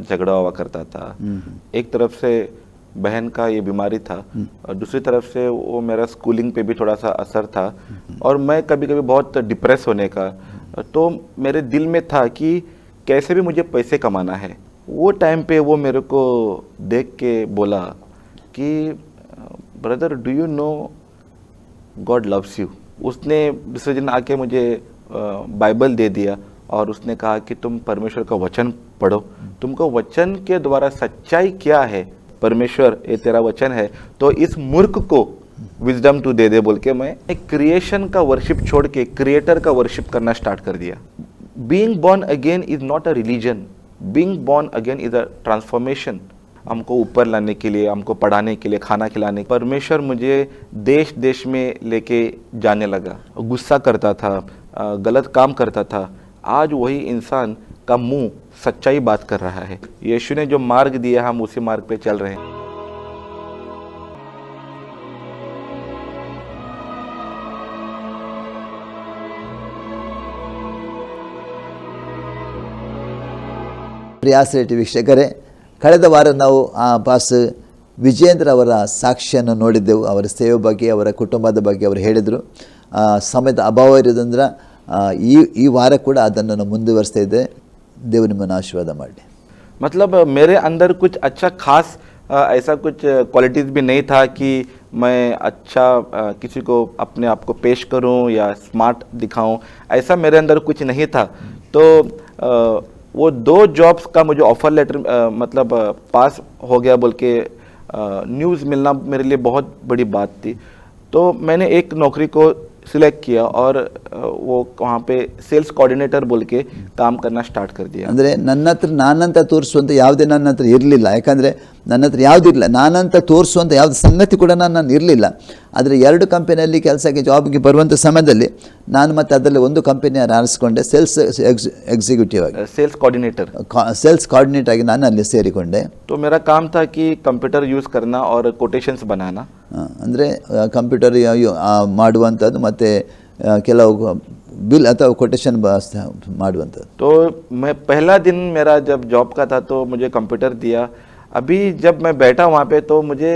झगड़ा हुआ करता था। एक तरफ से बहन का ये बीमारी था और दूसरी तरफ से वो मेरा स्कूलिंग पे भी थोड़ा सा असर था और मैं कभी कभी बहुत डिप्रेस होने का, तो मेरे दिल में था कि कैसे भी मुझे पैसे कमाना है। वो टाइम पे वो मेरे को देख के बोला कि brother do you know God loves you. उसने दूसरे दिन आके मुझे बाइबल दे दिया और उसने कहा कि तुम परमेश्वर का वचन पढ़ो, तुमको वचन के द्वारा सच्चाई क्या है, परमेश्वर ये तेरा वचन है, तो इस मूर्ख को विजडम तू दे दे बोल के मैं एक क्रिएशन का वर्शिप छोड़ के क्रिएटर का वर्शिप करना स्टार्ट कर दिया। Being born again is not a religion, being born again is a transformation. हमको ऊपर लाने के लिए, हमको पढ़ाने के लिए, खाना खिलाने, परमेश्वर मुझे देश देश में लेके जाने लगा। गुस्सा करता था, गलत काम करता था, आज वही इंसान का मुंह सच्चाई बात कर रहा है। यीशु ने जो मार्ग दिया हम उसी मार्ग पे चल रहे हैं। ಪ್ರಿಯಾಸ್ ರೇಟಿ ವೀಕ್ಷಕರೇ, ಕಳೆದ ವಾರ ನಾವು ಪಾಸ್ ವಿಜೇಂದ್ರ ಅವರ ಸಾಕ್ಷಿಯನ್ನು ನೋಡಿದ್ದೆವು. ಅವರ ಸೇವೆ ಬಗ್ಗೆ, ಅವರ ಕುಟುಂಬದ ಬಗ್ಗೆ ಅವರು ಹೇಳಿದರು. ಸಮಯದ ಅಭಾವ ಇರೋದ್ರಿಂದ ಈ ವಾರ ಕೂಡ ಅದನ್ನು ನಾವು ಮುಂದುವರಿಸ್ತಾ ಇದ್ದೆ. ದೇವರು ನಿಮ್ಮನ್ನು ಆಶೀರ್ವಾದ ಮಾಡಲಿ. मतलब मेरे अंदर कुछ अच्छा खास ऐसा कुछ क्वालिटीज़ भी नहीं था कि मैं अच्छा किसी को अपने आप को पेश करूं या स्मार्ट दिखाऊं, ऐसा मेरे अंदर कुछ नहीं था। तो वो 2 जॉब्स का मुझे ऑफ़र लेटर मतलब पास हो गया बोल के न्यूज़ मिलना मेरे लिए बहुत बड़ी बात थी। तो मैंने एक नौकरी को सिलेक्ट किया और वो वहाँ पे ಸೇಲ್ಸ್ ಕೋಆರ್ಡಿನೇಟರ್ बोल के काम करना ಸ್ಟಾರ್ಟ್ कर दिया। ಅಂದರೆ ನನ್ನ ಹತ್ರ ನಾನಂತ ತೋರಿಸುವಂಥ ಯಾವುದೇ ನನ್ನ ಹತ್ರ ಇರಲಿಲ್ಲ. ಯಾಕಂದರೆ ನನ್ನ ಹತ್ರ ಯಾವುದಿಲ್ಲ, ನಾನಂತ ತೋರಿಸುವಂಥ ಯಾವುದೇ ಸಂಗತಿ ಕೂಡ ನಾನು ಇರಲಿಲ್ಲ. ಆದರೆ 2 ಕಂಪನಿಯಲ್ಲಿ ಕೆಲಸಕ್ಕೆ ಜಾಬ್ಗೆ ಬರುವಂಥ ಸಮಯದಲ್ಲಿ ನಾನು ಮತ್ತೆ ಅದರಲ್ಲಿ ಒಂದು ಕಂಪನಿಯನ್ನು ಆರಿಸಿಕೊಂಡೆ, ಸೇಲ್ಸ್ ಎಕ್ಸಿಕ್ಯೂಟಿವ್ ಆಗಿ, ಸೇಲ್ಸ್ ಕೋಆರ್ಡಿನೇಟರ್ ಆಗಿ ನಾನು ಅಲ್ಲಿ ಸೇರಿಕೊಂಡೆ. तो मेरा काम था कि कंप्यूटर यूज़ करना और कोटेशंस बनाना, ಅಂದರೆ ಕಂಪ್ಯೂಟರ್ ಮಾಡುವಂಥದ್ದು ಮತ್ತು ಕೆಲವು बिल अथवा कोटेशन ಮಾಡುವಂಥದ್ದು. तो मैं पहला दिन मेरा जब जॉब का था तो मुझे कंप्यूटर दिया। अभी जब मैं बैठा वहाँ पे तो मुझे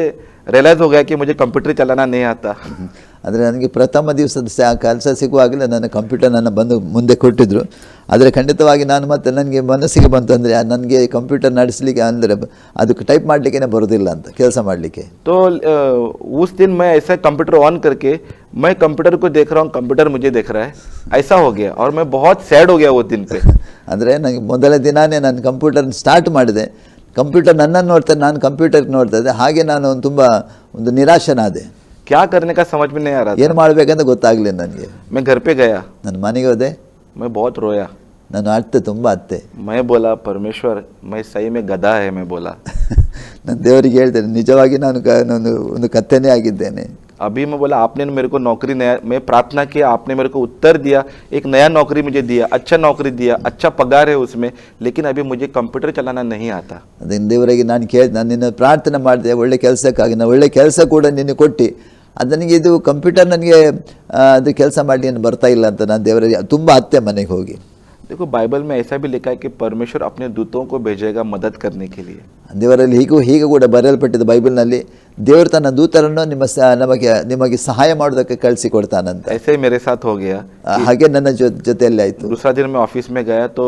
रियलाइज़ हो गया कि मुझे कंप्यूटर चलाना नहीं आता। ಆದರೆ ನನಗೆ ಪ್ರಥಮ ದಿವಸದ ಕೆಲಸ ಸಿಗುವಾಗಲೇ ನನ್ನ ಕಂಪ್ಯೂಟರ್ ನನ್ನ ಬಂದು ಮುಂದೆ ಕೊಟ್ಟಿದ್ದರು. ಆದರೆ ಖಂಡಿತವಾಗಿ ನಾನು ಮತ್ತೆ ನನಗೆ ಮನಸ್ಸಿಗೆ ಬಂತು, ಅಂದರೆ ನನಗೆ ಕಂಪ್ಯೂಟರ್ ನಡೆಸಲಿಕ್ಕೆ ಅಂದರೆ ಅದಕ್ಕೆ ಟೈಪ್ ಮಾಡಲಿಕ್ಕೆ ಬರೋದಿಲ್ಲ ಅಂತ, ಕೆಲಸ ಮಾಡಲಿಕ್ಕೆ. तो उस दिन मैं ऐसा कंप्यूटर ऑन करके मैं कंप्यूटर को देख रहा हूँ, कंप्यूटर मुझे देख रहा है, ऐसा हो गया और मैं बहुत सैड हो गया वो दिन पे। ಅಂದರೆ ನನಗೆ ಮೊದಲ ದಿನಾನೇ ನಾನು ಕಂಪ್ಯೂಟರ್ ಸ್ಟಾರ್ಟ್ ಮಾಡಿದೆ, ಕಂಪ್ಯೂಟರ್ ನನ್ನನ್ನು ನೋಡ್ತಾರೆ, ನಾನು ಕಂಪ್ಯೂಟರ್ ನೋಡ್ತಾ ಇದ್ದೆ. ಹಾಗೆ ನಾನು ತುಂಬ ಒಂದು ನಿರಾಶನಾದೆ. क्या करने का समझ में नहीं आ रहा था, ಏನು ಮಾಡಬೇಕಂತ ಗೊತ್ತಾಗಲಿಲ್ಲ ನನಗೆ. मैं घर पे गया, ನನ್ನ ಮನೆಗೆ ಹೋದೆ, मैं बहुत रोया, ನಾನು ಅತ್ತೆ ತುಂಬ ಅತ್ತೆ. मैं बोला परमेश्वर मैं सही में गधा है, मैं बोला ನಾನು ದೇವರಿಗೆ ಹೇಳ್ತೇನೆ, ನಿಜವಾಗಿ ನಾನು ಒಂದು ಕತ್ತೆನೇ ಆಗಿದ್ದೇನೆ. अभी मैं बोला आपने मेरे को नौकरी नया, मैं प्रार्थना किया, आपने मेरे को उत्तर दिया, एक नया नौकरी मुझे दिया, अच्छा नौकरी दिया, अच्छा पगार है उसमें, लेकिन अभी मुझे कंप्यूटर चलाना नहीं आता। ಅದನ್ನು ದೇವರಿಗೆ ನಾನು ನಿನ್ನ ಪ್ರಾರ್ಥನೆ ಮಾಡಿದೆ ಒಳ್ಳೆ ಕೆಲಸಕ್ಕಾಗಿ, ನಾನು ಒಳ್ಳೆ ಕೆಲಸ ಕೂಡ ನಿನಗೆ ಕೊಟ್ಟು, ಅದು ನನಗೆ ಇದು ಕಂಪ್ಯೂಟರ್ ನನಗೆ ಅದು ಕೆಲಸ ಮಾಡಲಿ ಏನು ಬರ್ತಾ ಇಲ್ಲ ಅಂತ ನಾನು ದೇವರಿಗೆ ತುಂಬ ಅತ್ತೆ ಮನೆಗೆ ಹೋಗಿ. देखो बाइबल में ऐसा भी लिखा है कि परमेश्वर अपने दूतों को भेजेगा मदद करने के लिए। ದೇವರಲ್ಲಿ ಹೀಗೆ ಕೂಡ ಬರೆಯಲ್ಪಟ್ಟಿದೆ ಬೈಬಲ್ನಲ್ಲಿ, ದೇವರು ತನ್ನ ದೂತರನ್ನು ನಿಮಗೆ ಸಹಾಯ ಮಾಡೋದಕ್ಕೆ ಕಳಿಸಿಕೊಡ್ತಾನಂತ. ऐसे ही मेरे साथ हो गया। ಹಾಗೆ ನನ್ನ ಜೊತೆಯಲ್ಲಿ ಆಯಿತು. दूसरा दिन मैं ऑफिस में गया तो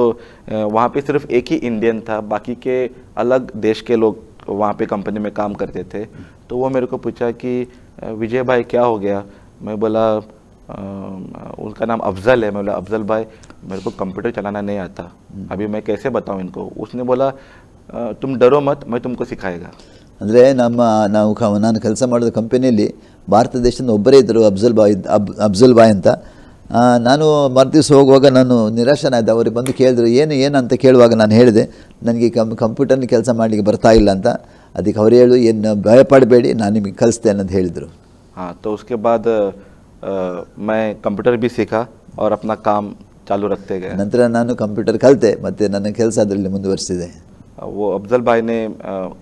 वहाँ पे सिर्फ एक ही इंडियन था, बाकी के अलग देश के लोग वहाँ पे कंपनी में काम करते थे। तो वो मेरे को पूछा कि विजय भाई क्या हो गया। मैं बोला उनका नाम अफजल है। मैं बोला अफजल भाई मेरे को कंप्यूटर चलाना नहीं आता, अभी मैं कैसे बताऊं इनको। उसने बोला तुम डरो मत, मैं तुमको सिखाएगा। ಅಂದರೆ ನಾನು ಕೆಲಸ ಮಾಡಿದ ಕಂಪನಿಯಲ್ಲಿ ಭಾರತ ದೇಶದಿಂದ ಒಬ್ಬರೇ ಇದ್ದರು, ಅಫ್ಜಲ್ ಬಾಯ್ ಅಂತ. ನಾನು ಮರುದಿವಸ ಹೋಗುವಾಗ ನಾನು ನಿರಾಶನಾದೆ. ಅವ್ರಿಗೆ ಬಂದು ಕೇಳಿದ್ರು ಏನಂತ ಕೇಳುವಾಗ ನಾನು ಹೇಳಿದೆ ನನಗೆ ಕಂಪ್ಯೂಟರ್ನ ಕೆಲಸ ಮಾಡಲಿಕ್ಕೆ ಬರ್ತಾ ಇಲ್ಲ ಅಂತ. ಅದಕ್ಕೆ ಅವ್ರು ಹೇಳು ಏನು ಭಯಪಡಬೇಡಿ, ನಾನು ನಿಮಗೆ ಕಲಿಸ್ತೇನೆ ಅಂತ ಹೇಳಿದರು. हाँ, तो उसके बाद मैं कंप्यूटर भी सीखा और अपना काम चालू रखते गए। ನಂತರ ನಾನು ಕಂಪ್ಯೂಟರ್ ಕಲಿತೆ ಮತ್ತು ನನ್ನ ಕೆಲಸ ಅದರಲ್ಲಿ ಮುಂದುವರಿಸಿದೆ. वो अफजल भाई ने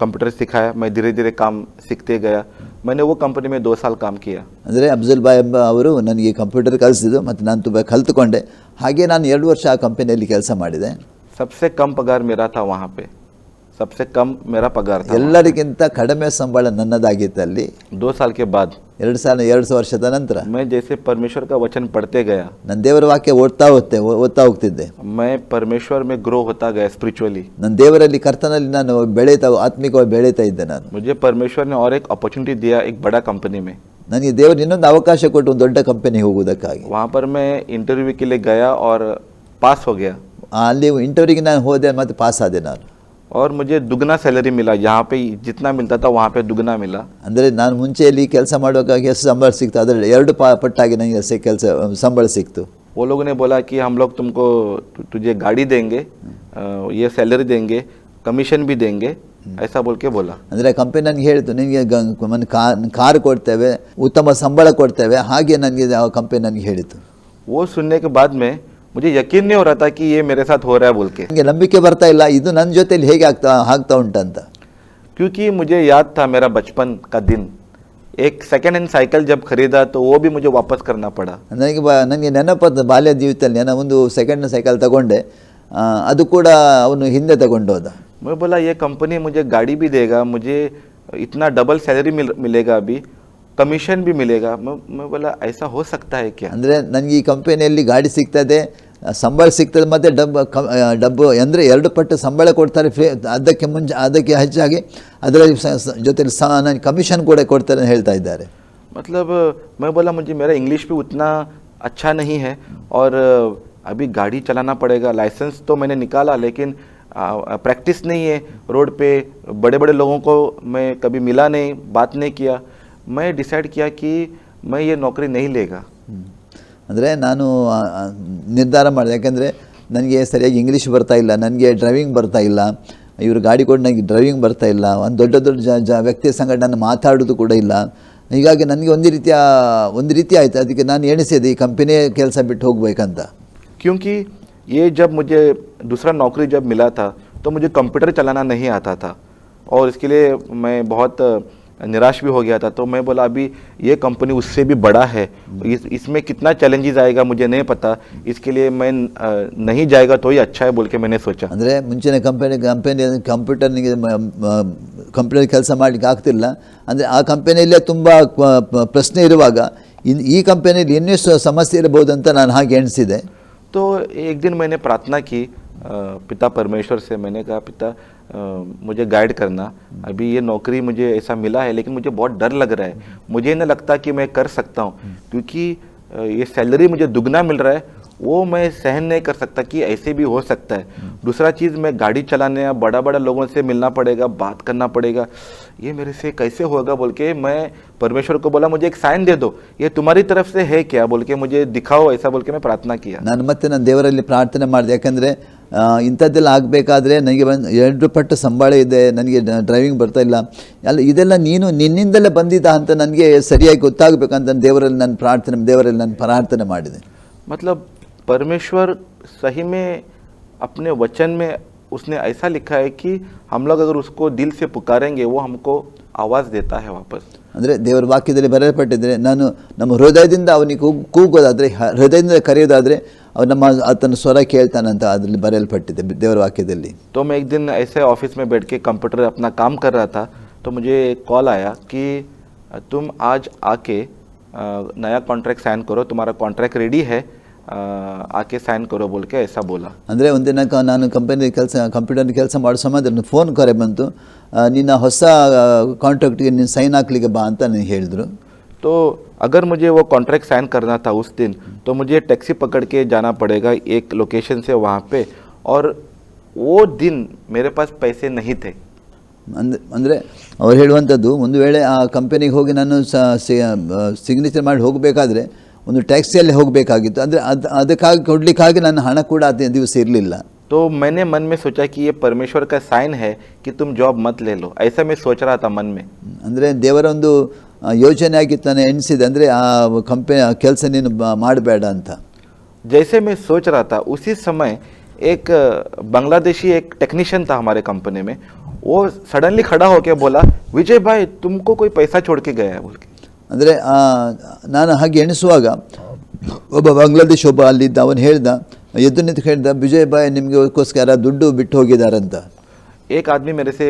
कंप्यूटर सिखाया, मैं धीरे धीरे काम सीखते गया। मैंने वो कंपनी में 2 साल काम किया। ಅಂದರೆ ಅಫ್ಜಲ್ ಬಾಯ್ ಎಂಬ ಅವರು ನನಗೆ ಕಂಪ್ಯೂಟರ್ ಕಲಿಸಿದ್ದು ಮತ್ತು ನಾನು ತುಂಬ ಕಲಿತುಕೊಂಡೆ. ಹಾಗೆ ನಾನು 2 ವರ್ಷ ಆ ಕಂಪನಿಯಲ್ಲಿ ಕೆಲಸ ಮಾಡಿದೆ. सबसे कम पगार मेरा था वहाँ पे। सबसे कम मेरा पगार था। ಎಲ್ಲರಿಗಿಂತ ಕಡಿಮೆ ಸಂಬಳ ನನ್ನದಾಗಿತ್ತಲ್ಲಿ 2 साल के बाद 2 ವರ್ಷದ ನಂತರ मैं जैसे परमेश्वर का वचन पढ़ते गया, ನನ್ನ ದೇವರ ವಾಕ್ಯ ಓದ್ತಾ ಹೋಗ್ತಿದ್ದೆ. मैं परमेश्वर में ग्रो होता गया स्पिरिचुअली। ನನ್ನ ದೇವರಲ್ಲಿ ಕರ್ತನಲ್ಲಿ ನಾನು ಆತ್ಮಿಕವಾಗಿ ಬೆಳೀತಾ ಇದ್ದೆ. ನಾನು मुझे परमेश्वर ने और एक अपॉर्चुनिटी दिया एक बड़ा कंपनी में। ನನಗೆ ದೇವರು ಇನ್ನೊಂದು ಅವಕಾಶ ಕೊಟ್ಟು ಒಂದು ದೊಡ್ಡ ಕಂಪನಿಗೆ ಹೋಗುವುದಕ್ಕಾಗಿ. वहाँ पर मैं इंटरव्यू के लिए गया और पास हो गया। ಅಲ್ಲಿ ಇಂಟರ್ವ್ಯೂಗೆ ನಾನು ಹೋದೆ ಮತ್ತು ಪಾಸ್ ಆದೆ ನಾನು. और मुझे दुगना सैलरी मिला, यहाँ पे जितना मिलता था वहाँ पे दुगना मिला। ಅಂದರೆ ನಾನು ಮುಂಚೆಯಲ್ಲಿ ಕೆಲಸ ಮಾಡುವಾಗ ಎಷ್ಟು ಸಂಬಳ ಸಿಕ್ತು ಅದರಲ್ಲಿ 2 ಪಟ್ಟಾಗಿ ನನಗೆ ಕೆಲಸ ಸಂಬಳ ಸಿಕ್ತು. वो लोगों ने बोला कि हम लोग तुमको तुझे गाड़ी देंगे, ये सैलरी देंगे, कमीशन भी देंगे, ऐसा बोल के बोला। ಅಂದರೆ ಕಂಪನಿ ನನಗೆ ಹೇಳಿತು ನಿನಗೆ ಕಾರ್ ಕೊಡ್ತೇವೆ, ಉತ್ತಮ ಸಂಬಳ ಕೊಡ್ತೇವೆ, ಹಾಗೆ ನನಗೆ ಕಂಪನಿ ನನಗೆ ಹೇಳಿತು. वो सुनने के बाद में मुझे यकीन नहीं हो रहा था कि ये मेरे साथ हो रहा है बोल के। ನನಗೆ ನಂಬಿಕೆ ಬರ್ತಾ ಇಲ್ಲ ಇದು ನನ್ನ ಜೊತೆಲಿ ಹೇಗೆ ಆಗ್ತಾ ಉಂಟಂತ. क्योंकि मुझे याद था मेरा बचपन का दिन, एक सेकेंड हैंड साइकिल जब खरीदा तो वो भी मुझे वापस करना पड़ा। ನನಗೆ ನೆನಪದ ಬಾಲ್ಯ ಜೀವಿತದಲ್ಲಿ ನಾನು ಒಂದು ಸೆಕೆಂಡ್ ಸೈಕಲ್ ತಗೊಂಡೆ, ಅದು ಕೂಡ ಅವನು ಹಿಂದೆ ತಗೊಂಡು ಹೋದ. मैं बोला ये कंपनी मुझे गाड़ी भी देगा, मुझे इतना डबल सैलरी मिलेगा, अभी कमीशन भी मिलेगा। मैं बोला ऐसा हो सकता है क्या? ಅಂದರೆ ನನಗೆ ಈ ಕಂಪನಿಯಲ್ಲಿ ಗಾಡಿ ಸಿಗ್ತದೆ, ಸಂಬಳ ಸಿಗ್ತದೆ, ಮತ್ತು ಡಬ್ಬು ಅಂದರೆ 2 ಪಟ್ಟು ಸಂಬಳ ಕೊಡ್ತಾರೆ, ಅದಕ್ಕೆ ಹೆಚ್ಚಾಗಿ ಅದರ ಜೊತೆಲಿ ನನಗೆ ಕಮಿಷನ್ ಕೂಡ ಕೊಡ್ತಾರೆ ಅಂತ ಹೇಳ್ತಾ ಇದ್ದಾರೆ. मतलब मैं बोला मुझे मेरा इंग्लिश भी उतना अच्छा नहीं है और अभी गाड़ी चलाना पड़ेगा। लाइसेंस तो मैंने निकाला लेकिन प्रैक्टिस नहीं है रोड पे, बड़े बड़े लोगों को मैं कभी मिला नहीं, बात नहीं किया। मैं डिसाइड किया कि मैं ये नौकरी नहीं लेगा। ಅಂದರೆ ನಾನು ನಿರ್ಧಾರ ಮಾಡಿದೆ, ಯಾಕೆಂದರೆ ನನಗೆ ಸರಿಯಾಗಿ ಇಂಗ್ಲೀಷ್ ಬರ್ತಾ ಇಲ್ಲ, ನನಗೆ ಡ್ರೈವಿಂಗ್ ಬರ್ತಾ ಇಲ್ಲ, ಇವರು ಗಾಡಿ ಕೊಟ್ಟು ನನಗೆ ಡ್ರೈವಿಂಗ್ ಬರ್ತಾ ಇಲ್ಲ, ಒಂದು ದೊಡ್ಡ ವ್ಯಕ್ತಿಯ ಸಂಗಡ ನಾನು ಮಾತಾಡೋದು ಕೂಡ ಇಲ್ಲ. ಹೀಗಾಗಿ ನನಗೆ ಒಂದು ರೀತಿ ಆಯಿತು, ಅದಕ್ಕೆ ನಾನು ಎಣಿಸಿದೆ ಈ ಕಂಪನಿ ಕೆಲಸ ಬಿಟ್ಟು ಹೋಗಬೇಕಂತ. क्योंकि ये जब मुझे दूसरा नौकरी जब मिला था तो मुझे कंप्यूटर चलाना नहीं आता था और इसके लिए मैं बहुत निराश भी हो गया था। तो मैं बोला अभी ये कंपनी उससे भी बड़ा है, इसमें कितना चैलेंजेस आएगा मुझे नहीं पता, इसके लिए मैं नहीं जाएगा तो ही अच्छा है बोल के मैंने सोचा। ಅಂದರೆ ಮುಂಚಿನ ಕಂಪ್ಯೂಟರ್ ಕೆಲಸ ಮಾಡಲಿಕ್ಕೆ ಆಗ್ತಿಲ್ಲ, ಅಂದರೆ ಆ ಕಂಪನಿಯಲ್ಲೇ ತುಂಬ ಪ್ರಶ್ನೆ ಇರುವಾಗ ಈ ಕಂಪನಿಯಲ್ಲಿ ಇನ್ನೂ ಸಮಸ್ಯೆ ಇರಬಹುದು ಅಂತ ನಾನು ಹಾಗೆ ಎಣಿಸಿದೆ. तो एक दिन मैंने प्रार्थना की पिता परमेश्वर से, मैंने कहा पिता मुझे गाइड करना, अभी ये नौकरी मुझे ऐसा मिला है लेकिन मुझे बहुत डर लग रहा है, मुझे नहीं लगता कि मैं कर सकता हूँ, क्योंकि ये सैलरी मुझे दुगना मिल रहा है, वो मैं सहन नहीं कर सकता कि ऐसे भी हो सकता है। दूसरा चीज़ मैं गाड़ी चलाने या बड़ा लोगों से मिलना पड़ेगा, बात करना पड़ेगा, ये मेरे से कैसे होगा बोल के मैं परमेश्वर को बोला मुझे एक साइन दे दो, ये तुम्हारी तरफ से है क्या बोल के मुझे दिखाओ, ऐसा बोल के मैं प्रार्थना किया। ನಾನು ಮತ್ತೆ ನನ್ನ ದೇವರಲ್ಲಿ ಪ್ರಾರ್ಥನೆ ಮಾಡಿದೆ, ಯಾಕಂದರೆ ಇಂಥದ್ದೆಲ್ಲ ಆಗಬೇಕಾದ್ರೆ ನನಗೆ 2 ಪಟ್ಟು ಸಂಬಳ ಇದೆ, ನನಗೆ ಡ್ರೈವಿಂಗ್ ಬರ್ತಾ ಇಲ್ಲ, ಇದೆಲ್ಲ ನಿನ್ನಿಂದಲೇ ಬಂದಿದ್ದ ಅಂತ ನನಗೆ ಸರಿಯಾಗಿ ಗೊತ್ತಾಗಬೇಕಂತ ದೇವರಲ್ಲಿ ನಾನು ಪ್ರಾರ್ಥನೆ ಮಾಡಿದೆ. मतलब परमेश्वर सही में अपने वचन में उसने ऐसा लिखा है कि हम लोग अगर उसको दिल से पुकारेंगे वो हमको आवाज़ देता है वापस। ಅಂದರೆ ದೇವರ ವಾಕ್ಯದಲ್ಲಿ ಬರೆಯಲ್ಪಟ್ಟಿದ್ರೆ ನಾನು ನಮ್ಮ ಹೃದಯದಿಂದ ಅವನಿಗೆ ಕೂಗೋದಾದರೆ, ಹೃದಯದಿಂದ ಕರೆಯೋದಾದರೆ ಅವನು ಆತನ ಸ್ವರ ಕೇಳ್ತಾನಂತ ಅದರಲ್ಲಿ ಬರೆಯಲ್ಪಟ್ಟಿದೆ ದೇವರ ವಾಕ್ಯದಲ್ಲಿ. तो मैं एक दिन ऐसे ऑफिस में बैठ के कंप्यूटर अपना काम कर रहा था तो मुझे कॉल आया कि तुम आज आके नया कॉन्ट्रैक्ट साइन करो, तुम्हारा कॉन्ट्रैक्ट रेडी है, आके साइन करो बोल के ऐसा बोला. ಅಂದರೆ ಒಂದಿನ ನಾನು ಕಂಪ್ಯೂಟರ್ ಕೆಲಸ ಮಾಡೋ ಸಮಯದಲ್ಲಿ ಫೋನ್ ಕರೆ ಬಂತು, ನಿನ್ನ ಹೊಸ ಕಾಂಟ್ರಾಕ್ಟ್ಗೆ ನೀನು ಸೈನ್ ಹಾಕ್ಲಿಕ್ಕೆ ಬಾ ಅಂತ ನನಗೆ ಹೇಳಿದ್ರು. तो अगर मुझे वो कॉन्ट्रैक्ट साइन करना था उस दिन तो मुझे टैक्सी पकड़ के जाना पड़ेगा एक लोकेशन से वहाँ पे, और वो दिन मेरे पास पैसे नहीं थे. ಅಂದರೆ ಅವ್ರು ಹೇಳುವಂಥದ್ದು, ಒಂದು ವೇಳೆ ಆ ಕಂಪನಿಗೆ ಹೋಗಿ ನಾನು ಸಿಗ್ನೇಚರ್ ಮಾಡಿ ಹೋಗಬೇಕಾದ್ರೆ ಒಂದು ಟ್ಯಾಕ್ಸಿಯಲ್ಲಿ ಹೋಗಬೇಕಾಗಿತ್ತು, ಅಂದರೆ ಅದಕ್ಕಾಗಿ ಕೊಡಲಿಕ್ಕಾಗಿ ನನ್ನ ಹಣ ಕೂಡ ಅದೇ ದಿವಸ ಇರಲಿಲ್ಲ. तो मैंने मन में सोचा कि ये परमेश्वर का साइन है कि तुम जॉब मत ले लो, ऐसा मैं सोच रहा था मन में. ಅಂದರೆ ದೇವರ ಒಂದು ಯೋಚನೆ ಆಗಿತ್ತು, ನಾನು ಎಣಿಸಿದೆ, ಅಂದರೆ ಆ ಕಂಪನಿ ಕೆಲಸ ನೀನು ಮಾಡಬೇಡ ಅಂತ. जैसे मैं सोच रहा था उसी समय एक बांग्लादेशी एक टेक्नीशियन था हमारे कंपनी में, वो सडनली खड़ा होकर बोला विजय भाई तुमको कोई पैसा छोड़ के गया है बोल के. ಅಂದರೆ ನಾನು ಹಾಗೆ ಎಣಿಸುವಾಗ ಒಬ್ಬ ಬಾಂಗ್ಲಾದೇಶ್ ಅಲ್ಲಿದ್ದ, ಅವನು ಹೇಳ್ದ, ಎದ್ದು ನಿಂತು ಹೇಳ್ದ, ವಿಜಯ್ ಬಾಯ್ ನಿಮಗೋಸ್ಕರ ದುಡ್ಡು ಬಿಟ್ಟು ಹೋಗಿದ್ದಾರಂತ. एक आदमी मेरे से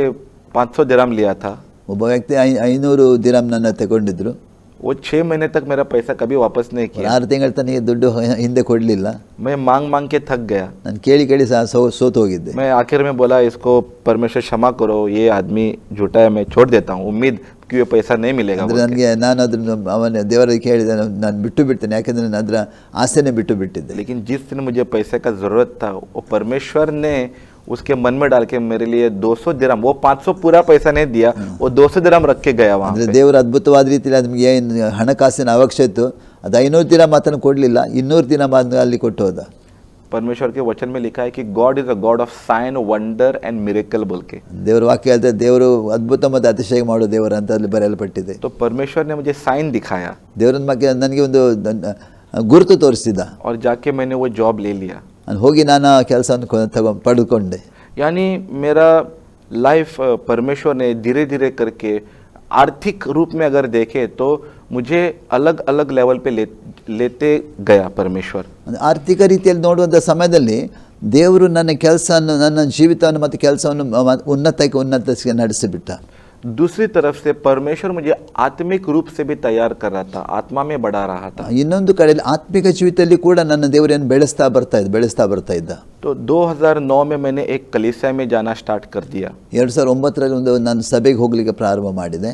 500 दिरहम लिया था। ಒಬ್ಬ ವ್ಯಕ್ತಿ 500 ದಿರಮ್ ನನ್ನ ತಗೊಂಡಿದ್ರು. वो 6 महीने तक मेरा पैसा कभी वापस नहीं किया। 6 ತಿಂಗಳ ತನಕ ದುಡ್ಡು ಹಿಂದೆ ಕೊಡಲಿಲ್ಲ. मैं मांग मांग के थक गया। ನಾನು ಕೇಳಿ ಕೇಳಿ ಸೋತು ಹೋಗಿದ್ದೆ. मैं आखिर में बोला इसको परमेश्वर क्षमा करो, ये आदमी झूठा है, मैं छोड़ देता हूँ, उम्मीद कि ये पैसा नहीं मिलेगा। ಅಂದರೆ ನನಗೆ ನಾನು ಅದನ್ನು ಅವನ ದೇವರಿಗೆ ಕೇಳಿದೆ, ನಾನು ಬಿಟ್ಟು ಬಿಡ್ತೇನೆ, ಯಾಕೆಂದರೆ ನಾನು ಅದರ ಆಸೆನೇ ಬಿಟ್ಟು ಬಿಟ್ಟಿದ್ದೆ. लेकिन जिस दिन मुझे पैसे का ज़रूरत था, वो परमेश्वर ने उसके मन में डाल के मेरे लिए 200 दिरहम, वो 500 पूरा पैसा नहीं दिया, वो 200 दिरहम रख के गया वहाँ ಅಂದರೆ पे। ದೇವರು ಅದ್ಭುತವಾದ ರೀತಿಯಲ್ಲಿ ನಮಗೆ ಏನು ಹಣಕಾಸಿನ ಅವಶ್ಯಕತೆ ಇತ್ತು, ಅದು 500 ದಿರಮ್ ಆತನು ಕೊಡಲಿಲ್ಲ, 200 ದಿರಮ್ ಅಲ್ಲಿ ಕೊಟ್ಟು ಹೋದ. परमेश्वर के वचन में लिखा है कि God is a God of sine wonder and miracle बोल के। ದೇವರ ವಾಕ್ಯ ಹೇಳ್ತದೆ, ದೇವರು ಅದ್ಭುತ ಮತ್ತು ಅತಿಶಯ ಮಾಡೋ ದೇವರು ಅಂತ ಅಲ್ಲಿ ಬರೆಯಲ್ಪಟ್ಟಿದೆ. तो परमेश्वर ने मुझे साइन दिखाया ದೇವರನ್ನ ಬಗ್ಗೆ ನನಗೆ ಒಂದು ಗುರುತು ತೋರಿಸಿದ. और जाके मैंने वो जॉब ले लिया। ನಾನು ಹೋಗಿ ನಾನು ಆ ಕೆಲಸವನ್ನು ಪಡೆದುಕೊಂಡೆ. यानी मेरा लाइफ परमेश्वर ने धीरे धीरे करके आर्थिक रूप में अगर देखे तो मुझे अलग अलग लेवल पे लेते गया परमेश्वर। ಆರ್ಥಿಕ ರೀತಿಯಲ್ಲಿ ನೋಡುವಂಥ ಸಮಯದಲ್ಲಿ ದೇವರು ನನ್ನ ಕೆಲಸವನ್ನು, ನನ್ನ ಜೀವಿತವನ್ನು ಮತ್ತು ಕೆಲಸವನ್ನು ಉನ್ನತಕ್ಕೆ ನಡೆಸಿಬಿಟ್ಟ. दूसरी तरफ से परमेश्वर मुझे आत्मिक रूप से भी तैयार कर रहा था, आत्मा में बढ़ा रहा था। ಇನ್ನೊಂದು ಕಡೆಯಲ್ಲಿ ಆತ್ಮಿಕ ಜೀವಿತದಲ್ಲಿ ಕೂಡ ನನ್ನ ದೇವರನ್ನು ಬೆಳೆಸ್ತಾ ಬರ್ತಾ ಇದ್ದ. तो 2009 में मैंने एक कलीसिया में जाना स्टार्ट कर दिया। 2009ರಲ್ಲಿ ಒಂದು ನಾನು ಸಭೆಗೆ ಹೋಗಲಿಕ್ಕೆ ಪ್ರಾರಂಭ ಮಾಡಿದೆ.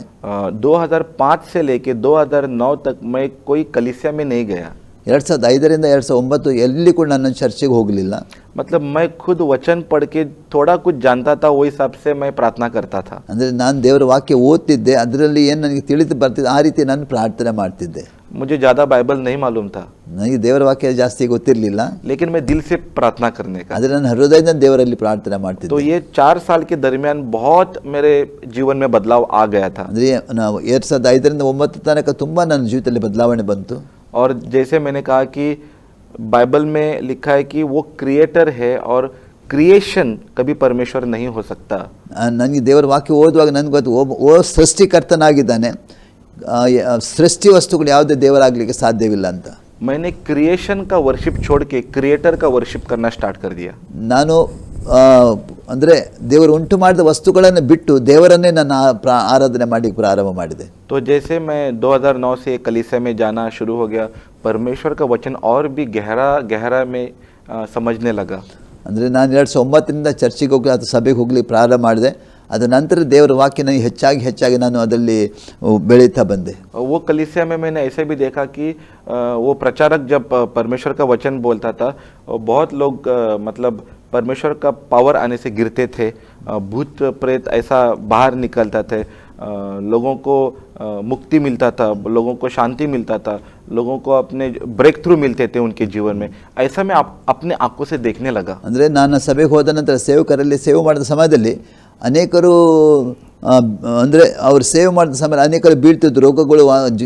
2005 से लेके 2009 तक मैं कोई कलीसिया में नहीं गया। 2005ರಿಂದ 2009 ಎಲ್ಲಿ ಕೂಡ ನಾನು ಚರ್ಚೆಗೆ ಹೋಗಲಿಲ್ಲ. मतलब मैं खुद वचन पढ़ के थोड़ा कुछ जानता था, वो हिसाब से मैं प्रार्थना करता था। ಅಂದರೆ ನಾನು ದೇವರ ವಾಕ್ಯ ಓದ್ತಿದ್ದೆ, ಅದರಲ್ಲಿ ಏನು ನನಗೆ ತಿಳಿದು ಬರ್ತಿದ್ದೆ ಆ ರೀತಿ ನಾನು ಪ್ರಾರ್ಥನೆ ಮಾಡ್ತಿದ್ದೆ. मुझे ज़्यादा बाइबल नहीं मालूम था, ನನಗೆ ದೇವರ ವಾಕ್ಯ ಜಾಸ್ತಿ ಗೊತ್ತಿರಲಿಲ್ಲ, लेकिन मैं दिल से प्रार्थना करने का। ಆದರೆ ನಾನು ಹೃದಯದಿಂದ ದೇವರಲ್ಲಿ ಪ್ರಾರ್ಥನೆ ಮಾಡ್ತಿದ್ದೆ. तो ये 4 साल के दरमियान बहुत मेरे जीवन में बदलाव आ गया था। ಅಂದರೆ ನಾವು 2005ರಿಂದ 2009 ತನಕ ತುಂಬ ನನ್ನ ಜೀವಿತದಲ್ಲಿ ಬದಲಾವಣೆ ಬಂತು. और जैसे मैंने कहा कि बाइबल में लिखा है कि वो क्रिएटर है और क्रिएशन कभी परमेश्वर नहीं हो सकता। ನನಗೆ ದೇವರ ವಾಕ್ಯ ಓದುವಾಗ ನನಗೆ ಗೊತ್ತು, ಓ ಸೃಷ್ಟಿಕರ್ತನಾಗಿದ್ದಾನೆ, ಸೃಷ್ಟಿ ವಸ್ತುಗಳು ಯಾವುದೇ ದೇವರಾಗಲಿಕ್ಕೆ ಸಾಧ್ಯವಿಲ್ಲ ಅಂತ. मैंने क्रिएशन का वर्शिप छोड़ के क्रिएटर का वर्शिप करना स्टार्ट कर दिया। ನಾನು ಅಂದರೆ ದೇವರು ಉಂಟು ಮಾಡಿದ ವಸ್ತುಗಳನ್ನು ಬಿಟ್ಟು ದೇವರನ್ನೇ ನಾನು ಆರಾಧನೆ ಮಾಡಿ ಪ್ರಾರಂಭ ಮಾಡಿದೆ. तो जैसे मैं 2009 से कलीसिया में जाना शुरू हो गया, परमेश्वर का वचन और भी गहरा में समझने लगा। ಅಂದರೆ ನಾನು 2009ರಿಂದ ಚರ್ಚಿಗೆ ಹೋಗಿ ಅಥವಾ ಸಭೆಗೆ ಹೋಗ್ಲಿಕ್ಕೆ ಪ್ರಾರಂಭ ಮಾಡಿದೆ. ಅದ ನಂತರ ದೇವರ ವಾಕ್ಯ ನನಗೆ ಹೆಚ್ಚಾಗಿ ನಾನು ಅದರಲ್ಲಿ ಬೆಳೀತಾ ಬಂದೆ. वो कलीसिया में मैंने ऐसे भी देखा कि वो प्रचारक जब परमेश्वर का वचन बोलता था, बहुत लोग मतलब परमेश्वर का पावर आने से गिरते थे, भूत प्रेत ऐसा बाहर निकलता थे, लोगों को मुक्ति मिलता था, लोगों को शांति मिलता था, लोगों को अपने ब्रेक थ्रू मिलते थे उनके जीवन में। ऐसा मैं अपने आंखों से देखने लगा। ಅಂದರೆ ನಾನು ಸಭೆಗೆ ಹೋದ ನಂತರ ಸೇವಕರಲ್ಲಿ ಸೇವೆ ಮಾಡಿದ ಸಮಯದಲ್ಲಿ ಅನೇಕರು ಅಂದರೆ ಅವರು ಸೇವೆ ಮಾಡಿದ ಸಮಯ ಅನೇಕರು ಬೀಳ್ತಿದ್ದು, ರೋಗಗಳು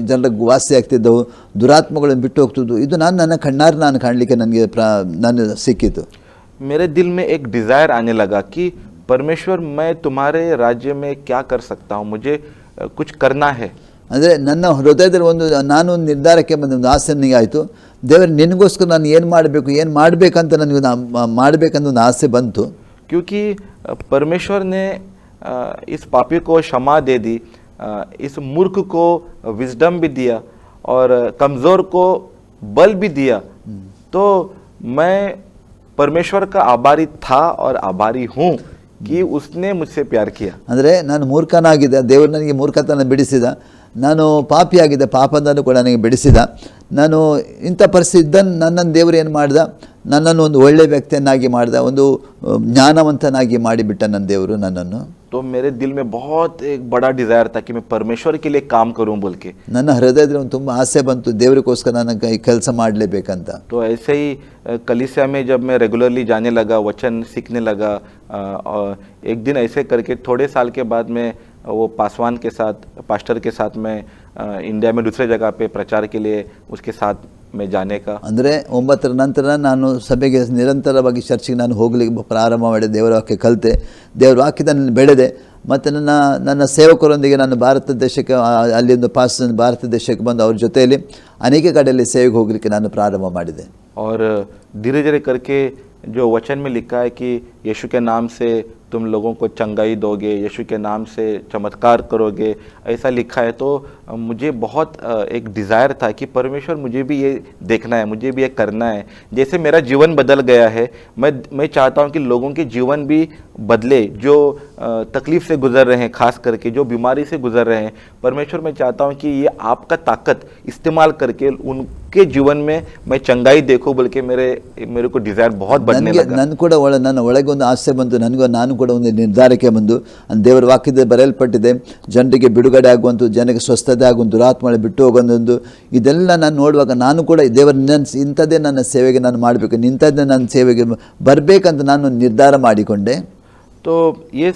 ಜನರಿಗೆ ವಾಸಿ ಆಗ್ತಿದ್ದವು, ದುರಾತ್ಮಗಳನ್ನು ಬಿಟ್ಟು ಹೋಗ್ತಿದ್ದು. ಇದು ನನ್ನ ಕಣ್ಣಾರೆ ನಾನು ಕಾಣಲಿಕ್ಕೆ ನನಗೆ ಸಿಕ್ಕಿತು. मेरे दिल में एक डिज़ायर आने लगा कि परमेश्वर मैं तुम्हारे राज्य में क्या कर सकता हूँ, मुझे कुछ करना है। ಅಂದರೆ ನನ್ನ ಹೃದಯದಲ್ಲಿ ನಾನು ನಿರ್ಧಾರಕ್ಕೆ ಬಂದ ಒಂದು ಆಸೆ ನನಗೆ ಆಯಿತು, ದೇವರು ನಿನಗೋಸ್ಕರ ನಾನು ಏನು ಮಾಡಬೇಕಂತ ನನಗೆ ಮಾಡಬೇಕಂತ ಒಂದು ಆಸೆ ಬಂತು. क्योंकि परमेश्वर ने इस पापी को क्षमा दे दी, इस मूर्ख को विजडम भी दिया और कमज़ोर को बल भी दिया। तो मैं परमेश्वर का आभारी था और आभारी हूँ कि उसने मुझसे प्यार किया। ಅಂದರೆ ನಾನು ಮೂರ್ಖನಾಗಿದ್ದೆ, ದೇವರು ನನಗೆ ಮೂರ್ಖತನ ಬಿಡಿಸಿದ. ನಾನು ಪಾಪಿಯಾಗಿದ್ದೆ, ಪಾಪದನ್ನು ಕೂಡ ನನಗೆ ಬಿಡಿಸಿದ. ನಾನು ಇಂಥ ಪರಿಸ್ಥಿತಿ ನನ್ನನ್ನು ದೇವರು ಏನು ಮಾಡಿದ, ನನ್ನನ್ನು ಒಂದು ಒಳ್ಳೆಯ ವ್ಯಕ್ತಿಯನ್ನಾಗಿ ಮಾಡಿದ, ಒಂದು ಜ್ಞಾನವಂತನಾಗಿ ಮಾಡಿಬಿಟ್ಟ ನನ್ನ ದೇವರು ನನ್ನನ್ನು. तो मेरे दिल में बहुत एक बड़ा डिज़ायर था कि मैं परमेश्वर के लिए काम करूं बोल के। ನನ್ನ ಹೃದಯದಲ್ಲಿ ಒಂದು ತುಂಬ ಆಸೆ ಬಂತು, ದೇವರಿಗೋಸ್ಕರ ನಾನು ಕೆಲಸ ಮಾಡಲೇಬೇಕಂತ. तो ऐसे ही कलीसिया में जब मैं रेगुलरली जाने लगा, वचन सीखने लगा, और एक दिन ऐसे करके थोड़े साल के बाद में वो पासवान के साथ, पास्टर के साथ मैं इंडिया में दूसरे जगह पे प्रचार के लिए उसके साथ में जाने का। ಅಂದರೆ 9ರ ನಂತರ ನಾನು ಸಭೆಗೆ ನಿರಂತರವಾಗಿ ಚರ್ಚಿಗೆ ನಾನು ಹೋಗಲಿಕ್ಕೆ ಪ್ರಾರಂಭ ಮಾಡಿದೆ. ದೇವರ ವಾಕ್ಯ ಕಲಿತೆ, ದೇವರ ವಾಕ್ಯದಲ್ಲಿ ಬೆಳೆದೆ. ಮತ್ತು ನನ್ನ ಸೇವಕರೊಂದಿಗೆ ನಾನು ಭಾರತ ದೇಶಕ್ಕೆ, ಅಲ್ಲಿಂದ ಭಾರತ ದೇಶಕ್ಕೆ ಬಂದು ಅವ್ರ ಜೊತೆಯಲ್ಲಿ ಅನೇಕ ಕಡೆಯಲ್ಲಿ ಸೇವೆಗೆ ಹೋಗಲಿಕ್ಕೆ ನಾನು ಪ್ರಾರಂಭ ಮಾಡಿದೆ. और धीरे धीरे करके जो वचन में लिखा है कि यीशु के नाम से तुम लोगों को चंगाई दोगे, यीशु के नाम से चमत्कार करोगे, ऐसा लिखा है। तो मुझे बहुत एक डिज़ायर था कि परमेश्वर मुझे भी ये देखना है, मुझे भी ये करना है। जैसे मेरा जीवन बदल गया है, मैं चाहता हूँ कि लोगों के जीवन भी बदले, जो तकलीफ़ से गुजर रहे हैं, खास करके जो बीमारी से गुजर रहे हैं। परमेश्वर, मैं चाहता हूँ कि ये आपका ताकत इस्तेमाल करके उनके जीवन में मैं चंगाई देखूँ, बल्कि मेरे को डिज़ायर बहुत बढ़ने लगा। ನನ್ನ ಕೂಡ ನನ್ನ ಒಳಗೆ ಒಂದು ಆಸೆ ಬಂತು, ನಾನು ಕೂಡ ಒಂದು ನಿರ್ಧಾರಕ್ಕೆ ಬಂದು ದೇವರ ವಾಕ್ಯದಲ್ಲಿ ಬರೆಯಲ್ಪಟ್ಟಿದೆ, ಜನರಿಗೆ ಬಿಡುಗಡೆ ಆಗುವಂಥ, ಜನಕ್ಕೆ ಸ್ವಸ್ಥತೆ ಆಗುವಂಥ, ದುರಾತ್ಮಳೆ ಬಿಟ್ಟು ಹೋಗೋದೊಂದು, ಇದೆಲ್ಲ ನಾನು ನೋಡುವಾಗ ನಾನು ಕೂಡ ದೇವರ ಇಂಥದ್ದೇ ನನ್ನ ಸೇವೆಗೆ ನಾನು ಮಾಡಬೇಕು, ಇಂಥದ್ದೇ ನನ್ನ ಸೇವೆಗೆ ಬರಬೇಕಂತ ನಾನು ನಿರ್ಧಾರ ಮಾಡಿಕೊಂಡೆ। तो ये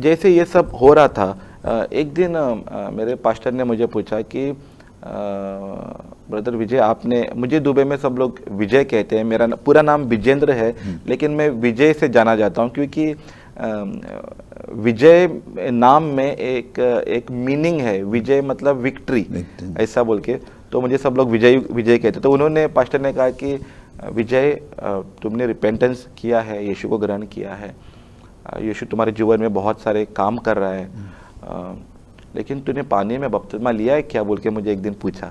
जैसे ये सब हो रहा था, एक दिन मेरे पास्टर ने मुझे पूछा कि ब्रदर विजय, आपने, मुझे दुबई में सब लोग विजय कहते हैं, मेरा पूरा नाम विजेंद्र है, लेकिन मैं विजय से जाना जाता हूँ, क्योंकि विजय नाम में एक मीनिंग है, विजय मतलब विक्ट्री, ऐसा बोल के, तो मुझे सब लोग विजय कहते। तो उन्होंने, पास्टर ने कहा कि विजय, तुमने रिपेंटेंस किया है, यीशु को ग्रहण किया है, यीशु तुम्हारे जीवन में बहुत सारे काम कर रहा है, लेकिन तूने पानी में बपतिस्मा लिया है क्या, बोल के मुझे एक दिन पूछा।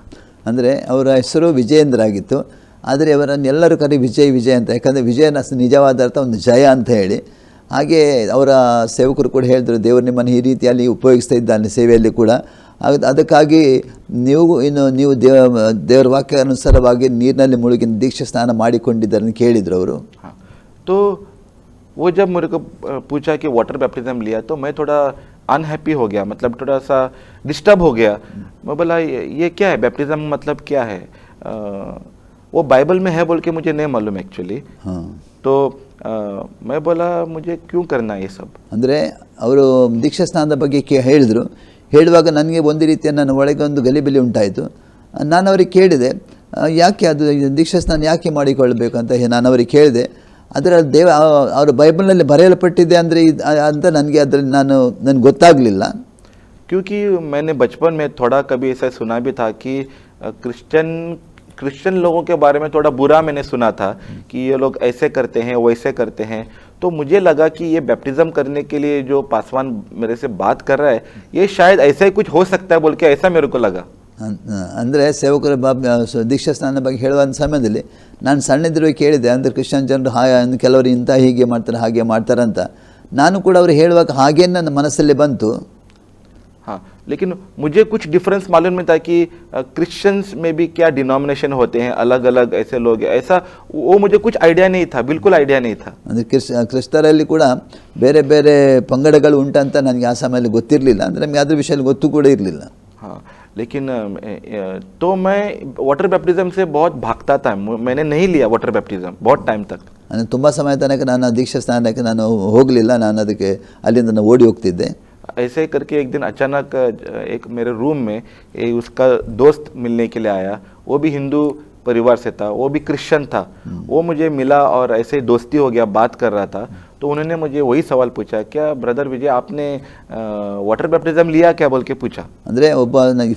ಅಂದರೆ ಅವರ ಹೆಸರು ವಿಜಯೇಂದ್ರ ಆಗಿತ್ತು, ಆದರೆ ಅವರನ್ನೆಲ್ಲರೂ ಕರೆ ವಿಜಯ್ ಅಂತ, ಯಾಕಂದರೆ ವಿಜಯನ ನಿಜವಾದ ಅರ್ಥ ಒಂದು ಜಯ ಅಂತ ಹೇಳಿ. ಹಾಗೆ ಅವರ ಸೇವಕರು ಕೂಡ ಹೇಳಿದ್ರು, ದೇವರು ನಿಮ್ಮನ್ನು ಈ ರೀತಿಯಲ್ಲಿ ಉಪಯೋಗಿಸ್ತಾ ಇದ್ದಾನೆ ಸೇವೆಯಲ್ಲಿ ಕೂಡ, ಅದಕ್ಕಾಗಿ ನೀವು ದೇವರ ವಾಕ್ಯ ಅನುಸಾರವಾಗಿ ನೀರಿನಲ್ಲಿ ಮುಳುಗಿ ದೀಕ್ಷಾ ಸ್ನಾನ ಮಾಡಿಕೊಂಡಿದ್ದಾರನ್ನು ಕೇಳಿದರು ಅವರು। तो वो जब मेरे को पूछा कि वाटर बैप्टिज्म लिया, तो मैं थोड़ा अनहैप्पी हो गया, मतलब थोड़ा सा डिस्टर्ब हो गया। मैं बोला ये क्या है, बैप्टिज्म मतलब क्या है, वो बाइबल में है बोल के मुझे नहीं मालूम एक्चुअली। हाँ, तो मैं बोला मुझे क्यों करना है ये सब। ಅಂದರೆ ಅವರು ದೀಕ್ಷಾ ಸ್ನಾನದ ಬಗ್ಗೆ ಹೇಳಿದರು, ಹೇಳುವಾಗ ನನಗೆ ಒಂದು ರೀತಿಯ ನನ್ನ ಒಳಗೆ ಒಂದು ಗಲಿಬಿಲಿ ಉಂಟಾಯಿತು। ನಾನು ಅವರಿಗೆ ಕೇಳಿದೆ, ಯಾಕೆ ಅದು ದೀಕ್ಷಾ ಸ್ನಾನ ಯಾಕೆ ಮಾಡಿಕೊಳ್ಬೇಕಂತ ನಾನು ಅವರಿಗೆ ಕೇಳಿದೆ। ಅದರ ಅವರ ಬೈಬಲ್ನಲ್ಲಿ ಬರೆಯಲ್ಪಟ್ಟಿದೆ ಅಂದರೆ ಅಂತ ನನಗೆ ಅದರಲ್ಲಿ ನನಗೆ ಗೊತ್ತಾಗಲಿಲ್ಲ। क्योंकि मैंने बचपन में थोड़ा कभी ऐसा सुना भी था कि क्रिश्चियन लोगों के बारे में थोड़ा बुरा मैंने सुना था कि ये लोग ऐसे करते हैं, वैसे करते हैं। तो मुझे लगा कि ये बैप्टिज्म करने के लिए जो पासवान मेरे से बात कर रहा है, ये शायद ऐसा ही कुछ हो सकता है बोल के ऐसा मेरे को लगा। ಅಂದರೆ ಸೇವಕರ ದೀಕ್ಷಾ ಸ್ನಾನ ಬಗ್ಗೆ ಹೇಳುವಂಥ ಸಮಯದಲ್ಲಿ ನಾನು ಸಣ್ಣದಿರುವಾಗ ಕೇಳಿದೆ, ಅಂದರೆ ಕ್ರಿಶ್ಚಿಯನ್ ಜನರು ಕೆಲವರು ಇಂಥ ಹೀಗೆ ಮಾಡ್ತಾರೆ ಹಾಗೆ ಮಾಡ್ತಾರಂತ, ನಾನು ಕೂಡ ಅವರು ಹೇಳುವಾಗ ಹಾಗೇ ನನ್ನ ಮನಸ್ಸಲ್ಲಿ ಬಂತು। हाँ, लेकिन मुझे कुछ डिफरेंस मालूम नहीं था कि क्रिश्चियंस में भी क्या डिनोमिनेशन होते हैं, अलग अलग ऐसे लोग, ऐसा वो मुझे कुछ आइडिया नहीं था, बिल्कुल आइडिया नहीं था। ಅಂದರೆ ಕ್ರಿಸ್ತರಲ್ಲಿ ಕೂಡ ಬೇರೆ ಬೇರೆ ಪಂಗಡಗಳು ಉಂಟಂತ ನನಗೆ ಆ ಸಮಯದಲ್ಲಿ ಗೊತ್ತಿರಲಿಲ್ಲ, ಅಂದರೆ ನಮಗೆ ಅದ್ರ ವಿಷಯದಲ್ಲಿ ಗೊತ್ತು ಕೂಡ ಇರಲಿಲ್ಲ। हाँ, लेकिन तो मैं वाटर बैप्टिज्म से बहुत भागता था, मैंने नहीं लिया वाटर बैप्टिज्म बहुत टाइम तक। ಅಂದರೆ ತುಂಬ ಸಮಯ ತನಕ ನಾನು ದೀಕ್ಷಾ ಸ್ನಾನಕ್ಕೆ ನಾನು ಹೋಗಲಿಲ್ಲ, ನಾನು ಅದಕ್ಕೆ ಅಲ್ಲಿಂದ ನಾನು ಓಡಿ ಹೋಗ್ತಿದ್ದೆ। ऐसे करके एक दिन अचानक एक मेरे रूम में उसका दोस्त मिलने के लिए आया, वो भी हिंदू परिवार से था, वो भी क्रिश्चियन था। वो मुझे मिला और ऐसे दोस्ती हो गया, बात कर रहा था। तो उन्होंने मुझे वही सवाल पूछा, क्या ब्रदर विजय आपने वाटर बैप्टिज्म लिया क्या बोल के पूछा। ಅಂದರೆ ಒಬ್ಬ ನನಗೆ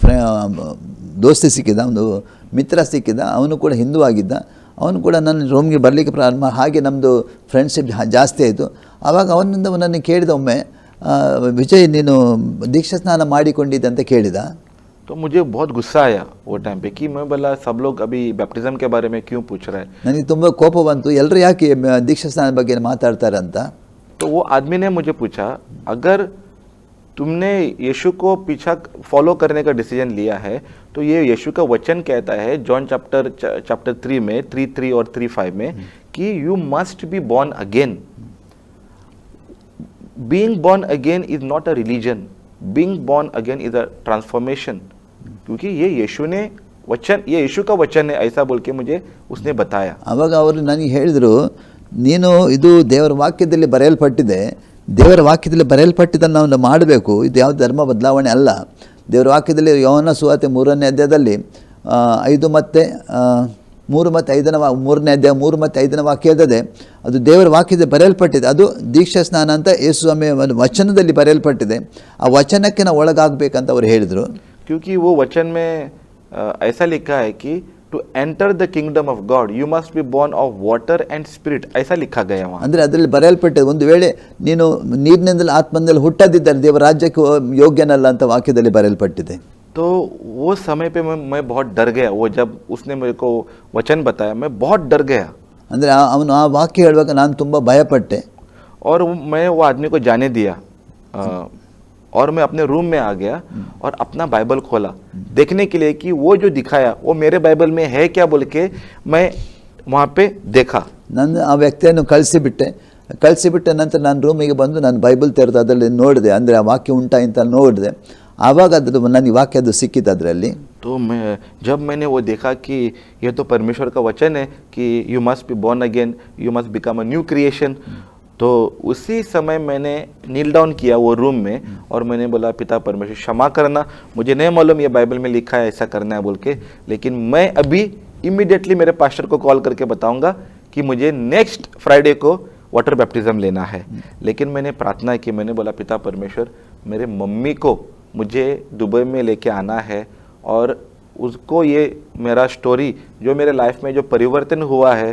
ದೋಸ್ತಿ ಸಿಕ್ಕಿದ, ಒಂದು ಮಿತ್ರ ಸಿಕ್ಕಿದ, ಅವನು ಕೂಡ ಹಿಂದೂ ಆಗಿದ್ದ, ಅವನು ಕೂಡ ನನ್ನ ರೂಮ್ಗೆ ಬರಲಿಕ್ಕೆ ಪ್ರಾರಂಭ, ಹಾಗೆ ನಮ್ಮದು ಫ್ರೆಂಡ್ಶಿಪ್ ಜಾಸ್ತಿ ಆಯಿತು। ಆವಾಗ ಅವನಿಂದ ನನಗೆ ಕೇಳಿದ, ಒಮ್ಮೆ ವಿಜಯ್ ನೀನು ದೀಕ್ಷಾ ಸ್ನಾನ ಮಾಡಿಕೊಂಡಿದ್ದೆ ಅಂತ ಕೇಳಿದ। तो मुझे बहुत गुस्सा आया वो टाइम पे कि मैं बोला सब लोग अभी बैप्टिज्म के बारे में क्यों पूछ रहे हैं। ನನಗೆ ತುಂಬ ಕೋಪ ಬಂತು, ಎಲ್ಲರೂ ಯಾಕೆ ದೀಕ್ಷಾ ಸ್ನಾನ ಬಗ್ಗೆ ಮಾತಾಡ್ತಾರೆ ಅಂತ। तो वो आदमी ने मुझे पूछा, अगर तुमने यीशु को पीछा फॉलो करने का डिसीजन लिया है, तो ये यीशु का वचन कहता है जॉन चैप्टर 3 में 3:3 और 3:5 में कि you must be born again. Being born again is not a religion, being born again is a transformation, क्योंकि ये यीशु ने वचन, ये यीशु का वचन है, ऐसा बोल के मुझे उसने बताया। ಆವಾಗ ಅವರು ನನಗೆ ಹೇಳಿದರು, ನೀನು ಇದು ದೇವರ ವಾಕ್ಯದಲ್ಲಿ ಬರೆಯಲ್ಪಟ್ಟಿದೆ, ದೇವರ ವಾಕ್ಯದಲ್ಲಿ ಬರೆಯಲ್ಪಟ್ಟಿದ್ದನ್ನು ನಾವು ಮಾಡಬೇಕು, ಇದು ಯಾವ ಧರ್ಮ ಬದಲಾವಣೆ ಅಲ್ಲ। ದೇವರ ವಾಕ್ಯದಲ್ಲಿ ಯೋಹನ ಸುವಾರ್ತೆ 3ನೇ ಅಧ್ಯಾಯದಲ್ಲಿ 5 ಮತ್ತು 3 ಮತ್ತು 5ನೇ 3ನೇ ಅಧ್ಯಾಯ 3 ಮತ್ತು 5ನೇ ವಾಕ್ಯ ಇರ್ತದೆ, ಅದು ದೇವರ ವಾಕ್ಯದಲ್ಲಿ ಬರೆಯಲ್ಪಟ್ಟಿದೆ, ಅದು ದೀಕ್ಷಾ ಸ್ನಾನ ಅಂತ ಯೇಸು ಸ್ವಾಮಿಯ ವಚನದಲ್ಲಿ ಬರೆಯಲ್ಪಟ್ಟಿದೆ, ಆ ವಚನಕ್ಕೆ ನಾವು ಒಳಗಾಗಬೇಕಂತ ಅವರು ಹೇಳಿದರು। क्योंकि वो वचन में ऐसा लिखा है कि to enter the kingdom of God you must be born of water and spirit, ऐसा लिखा गया वहाँ। ಅಂದರೆ ಅದರಲ್ಲಿ ಬರೆಯಲ್ಪಟ್ಟಿದೆ, ಒಂದು ವೇಳೆ ನೀನು ನೀರಿನಿಂದಲೂ ಆತ್ಮದಿಂದಲೂ ಹುಟ್ಟದಿದ್ದರೆ ದೇವರ ರಾಜ್ಯಕ್ಕೆ ಯೋಗ್ಯನಲ್ಲ ಅಂತ ವಾಕ್ಯದಲ್ಲಿ ಬರೆಯಲ್ಪಟ್ಟಿದೆ. तो वो समय पे मैं बहुत डर गया, वो जब उसने मेरे को वचन बताया मैं बहुत डर गया. ಅಂದರೆ ಅವನು ಆ ವಾಕ್ಯ ಹೇಳುವಾಗ ನಾನು ತುಂಬ ಭಯಪಟ್ಟೆ. और मैं वो आदमी को जाने दिया और मैं अपने रूम में आ गया और अपना बाइबल खोला देखने के लिए कि वो जो दिखाया वो मेरे बाइबल में है क्या बोल के मैं वहाँ पे देखा. ನಾನು ಆ ವ್ಯಕ್ತಿಯನ್ನು ಕಳಿಸಿಬಿಟ್ಟೆ ನಂತರ ನಾನು ರೂಮಿಗೆ ಬಂದು ನಾನು ಬೈಬಲ್ ತೆರೆದು ಅದರಲ್ಲಿ ನೋಡಿದೆ, ಅಂದರೆ ಆ ವಾಕ್ಯ ಉಂಟಾ ಅಂತ ನೋಡಿದೆ. ಆವಾಗ ಅದು ನನಗೆ ವಾಕ್ಯ ಅದು ಸಿಕ್ಕಿತು ಅದರಲ್ಲಿ. तो जब मैंने वो देखा कि ये तो परमेश्वर का वचन है कि you must be born again, you must become a new creation, तो उसी समय मैंने नील डाउन किया वो रूम में और मैंने बोला पिता परमेश्वर क्षमा करना, मुझे नहीं मालूम ये बाइबल में लिखा है ऐसा करना है बोल के, लेकिन मैं अभी इमीडिएटली मेरे पास्टर को कॉल करके बताऊंगा कि मुझे नेक्स्ट फ्राइडे को वाटर बैप्टिज्म लेना है. लेकिन मैंने प्रार्थना की, मैंने बोला पिता परमेश्वर मेरे मम्मी को मुझे दुबई में लेके आना है और उसको ये मेरा स्टोरी जो मेरे लाइफ में जो परिवर्तन हुआ है,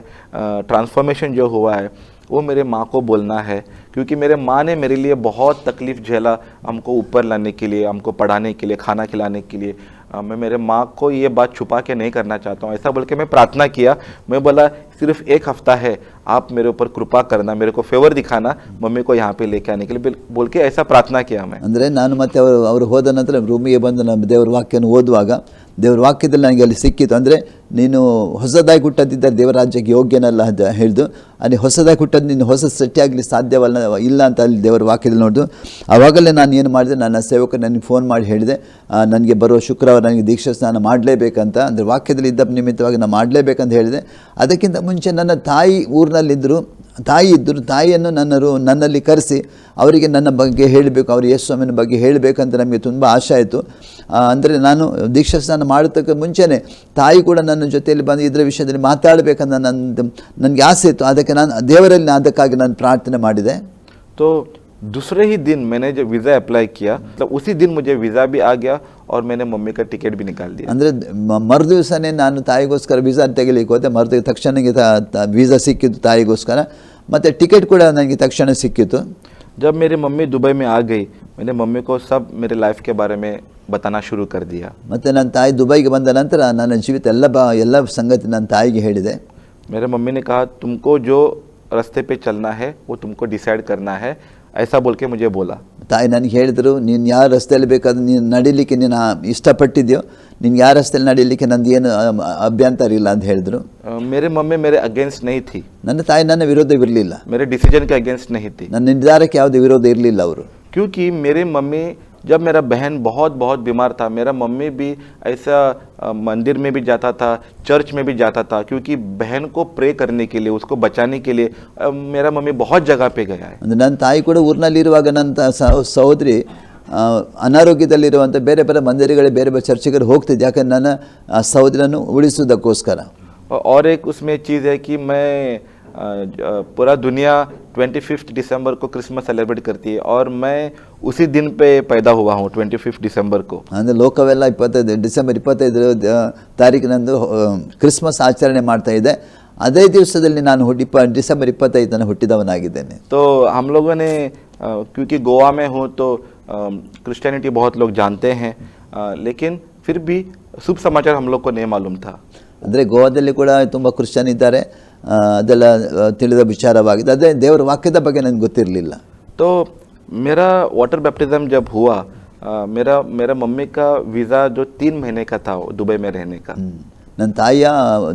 ट्रांसफॉर्मेशन जो हुआ है, वो मेरे माँ को बोलना है, क्योंकि मेरे माँ ने मेरे लिए बहुत तकलीफ़ झेला हमको ऊपर लाने के लिए, हमको पढ़ाने के लिए, खाना खिलाने के लिए. मैं मेरे माँ को ये बात छुपा के नहीं करना चाहता हूँ, ऐसा बोल के मैं प्रार्थना किया. मैं बोला सिर्फ 1 हफ्ता है, आप मेरे ऊपर कृपा करना, मेरे को फेवर दिखाना, मम्मी को यहाँ पे लेके आने के लिए बोल के ऐसा प्रार्थना किया मैं. ಅಂದರೆ ನಾನು ಮತ್ತೆ ಅವರು ಹೋದ ನಂತರ ರೂಮಿಗೆ ಬಂದು ನಮ್ಮ ದೇವರ ವಾಕ್ಯನ ಓದುವಾಗ ದೇವರ ವಾಕ್ಯದಲ್ಲಿ ನನಗೆ ಅಲ್ಲಿ ಸಿಕ್ಕಿತು. ಅಂದರೆ ನೀನು ಹೊಸದಾಗಿ ಹುಟ್ಟದಿದ್ದರೆ ದೇವರ ರಾಜ್ಯಕ್ಕೆ ಯೋಗ್ಯನಲ್ಲ ಅಂತ ಹೇಳಿದು, ಅಲ್ಲಿ ಹೊಸದಾಗಿ ಹುಟ್ಟದ್ದು ನೀನು ಹೊಸ ಸೃಷ್ಟಿಯಾಗಲಿ ಸಾಧ್ಯವಲ್ಲ ಇಲ್ಲ ಅಂತ ಅಲ್ಲಿ ದೇವರ ವಾಕ್ಯದಲ್ಲಿ ನೋಡಿದು. ಆವಾಗಲೇ ನಾನು ಏನು ಮಾಡಿದೆ, ನನ್ನ ಸೇವಕರು ನನಗೆ ಫೋನ್ ಮಾಡಿ ಹೇಳಿದೆ ನನಗೆ ಬರುವ ಶುಕ್ರವಾರ ನನಗೆ ದೀಕ್ಷಾ ಸ್ನಾನ ಮಾಡಲೇಬೇಕಂತ, ಅಂದರೆ ವಾಕ್ಯದಲ್ಲಿ ಇದ್ದ ನಿಮಿತ್ತವಾಗಿ ನಾನು ಮಾಡಲೇಬೇಕಂತ ಹೇಳಿದೆ. ಅದಕ್ಕಿಂತ ಮುಂಚೆ ನನ್ನ ತಾಯಿ ಊರಿನಲ್ಲಿದ್ದರು, ತಾಯಿಯನ್ನು ನನ್ನಲ್ಲಿ ಕರೆಸಿ ಅವರಿಗೆ ನನ್ನ ಬಗ್ಗೆ ಹೇಳಬೇಕು, ಅವರು ಯೇಸು ಸ್ವಾಮಿನ ಬಗ್ಗೆ ಹೇಳಬೇಕಂತ ನಮಗೆ ತುಂಬ ಆಸೆ ಆಯಿತು. ಅಂದರೆ ನಾನು ದೀಕ್ಷಾ ಸ್ನಾನ ಮಾಡೋದಕ್ಕೆ ಮುಂಚೆನೇ ತಾಯಿ ಕೂಡ ನನ್ನ ಜೊತೆಯಲ್ಲಿ ಬಂದು ಇದರ ವಿಷಯದಲ್ಲಿ ಮಾತಾಡಬೇಕಂತ ನನಗೆ ಆಸೆ ಇತ್ತು. ಅದಕ್ಕೆ ನಾನು ದೇವರಲ್ಲಿ ಅದಕ್ಕಾಗಿ ನಾನು ಪ್ರಾರ್ಥನೆ ಮಾಡಿದೆ. तो दूसरे ही दिन मैंने जब वीज़ा अप्लाई किया, मतलब उसी दिन मुझे वीज़ा भी आ गया और मैंने मम्मी का टिकट भी निकाल दिया. ಅಂದರೆ ಮರುದಿವಸನೇ ನಾನು ತಾಯಿಗೋಸ್ಕರ ವೀಸಾ ತೆಗಿಲಿಕ್ಕೆ ಹೋದೆ. ಮರುದಿವಸ ತಕ್ಷಣಕ್ಕೆ ವೀಸಾ ಸಿಕ್ಕಿತ್ತು ತಾಯಿಗೋಸ್ಕರ, ಮತ್ತು ಟಿಕೆಟ್ ಕೂಡ ನನಗೆ ತಕ್ಷಣ ಸಿಕ್ಕಿತ್ತು. जब मेरी मम्मी दुबई में आ गई, मैंने मम्मी को सब मेरे लाइफ के बारे में बताना शुरू कर दिया. ಮತ್ತು ನನ್ನ ತಾಯಿ ದುಬೈಗೆ ಬಂದ ನಂತರ ನನ್ನ ಜೀವಿತ ಎಲ್ಲ ಸಂಗತಿ ನನ್ನ ತಾಯಿಗೆ ಹೇಳಿದೆ. मेरे मम्मी ने कहा तुमको जो रास्ते पे चलना है वो तुमको डिसाइड करना है, ऐसा बोल के मुझे बोला. ತಾಯಿ ನನಗೆ ಹೇಳಿದರು, ನೀನು ಯಾವ ರಸ್ತೆಯಲ್ಲಿ ಬೇಕಾದ್ರೆ ನೀನು ನಡೀಲಿಕ್ಕೆ ನೀನು ಇಷ್ಟಪಟ್ಟಿದ್ಯೋ, ನಿನ್ಗೆ ಯಾವ ರಸ್ತೆಯಲ್ಲಿ ನಡೀಲಿಕ್ಕೆ ನಂದು ಏನು ಅಭ್ಯಂತರ ಇಲ್ಲ ಅಂತ ಹೇಳಿದರು. मेरे मम्मी मेरे अगेंस्ट नहीं थी, ನನ್ನ ತಾಯಿ ನನ್ನ ವಿರೋಧವಿರಲಿಲ್ಲ, मेरे डिसीजन के अगेंस्ट नहीं थी. ನನ್ನ ನಿರ್ಧಾರಕ್ಕೆ ಯಾವುದೇ ವಿರೋಧ ಇರಲಿಲ್ಲ ಅವರು. क्योंकि मेरे मम्मी जब मेरा बहन बहुत बीमार था, मेरा मम्मी भी ऐसा मंदिर में भी जाता था, चर्च में भी जाता था, क्योंकि बहन को प्रे करने के लिए, उसको बचाने के लिए मेरा मम्मी बहुत जगह पे गया है. ಅಂದರೆ ನನ್ನ ತಾಯಿ ಕೂಡ ಊರಿನಲ್ಲಿರುವಾಗ ನನ್ನ ಸಹೋದರಿ ಅನಾರೋಗ್ಯದಲ್ಲಿರುವಂಥ ಬೇರೆ ಬೇರೆ ಮಂದಿರಗಳಿಗೆ ಬೇರೆ ಬೇರೆ ಚರ್ಚ್ಗಳಿಗೆ ಹೋಗ್ತಿದ್ದೆ, ಯಾಕಂದ್ರೆ ನನ್ನ ಸಹೋದರನ್ನು ಉಳಿಸುವುದಕ್ಕೋಸ್ಕರ. और एक उसमें चीज़ है कि मैं पूरा दुनिया 25 दिसंबर को क्रिसमस सेलिब्रेट करती है और मैं उसी दिन पे पैदा हुआ हूँ 25 दिसंबर को. ಅಂದರೆ ಲೋಕವೆಲ್ಲ ಡಿಸೆಂಬರ್ 25 ತಾರೀಕಿನಂದು ಕ್ರಿಸ್ಮಸ್ ಆಚರಣೆ ಮಾಡ್ತಾ ಇದೆ. ಅದೇ ದಿವಸದಲ್ಲಿ ನಾನು ಡಿಸೆಂಬರ್ 25 ಹುಟ್ಟಿದವನಾಗಿದ್ದೇನೆ. तो हम लोगों ने क्योंकि गोवा में हूँ तो क्रिश्चियनिटी बहुत लोग जानते हैं, लेकिन फिर भी शुभ समाचार हम लोग को नहीं मालूम था. ಅಂದರೆ ಗೋವಾದಲ್ಲಿ ಕೂಡ ತುಂಬ ಕ್ರಿಶ್ಚಿಯನ್ ಇದ್ದಾರೆ, ಅದೆಲ್ಲ ತಿಳಿದ ವಿಚಾರವಾಗಿದೆ. ಅದೇ ದೇವರ ವಾಕ್ಯದ ಬಗ್ಗೆ ನನಗೆ ಗೊತ್ತಿರಲಿಲ್ಲ. तो मेरा वाटर बैप्टिज्म जब हुआ, मेरा मम्मी का वीज़ा जो 3 महीने का था दुबई में रहने का. ನನ್ನ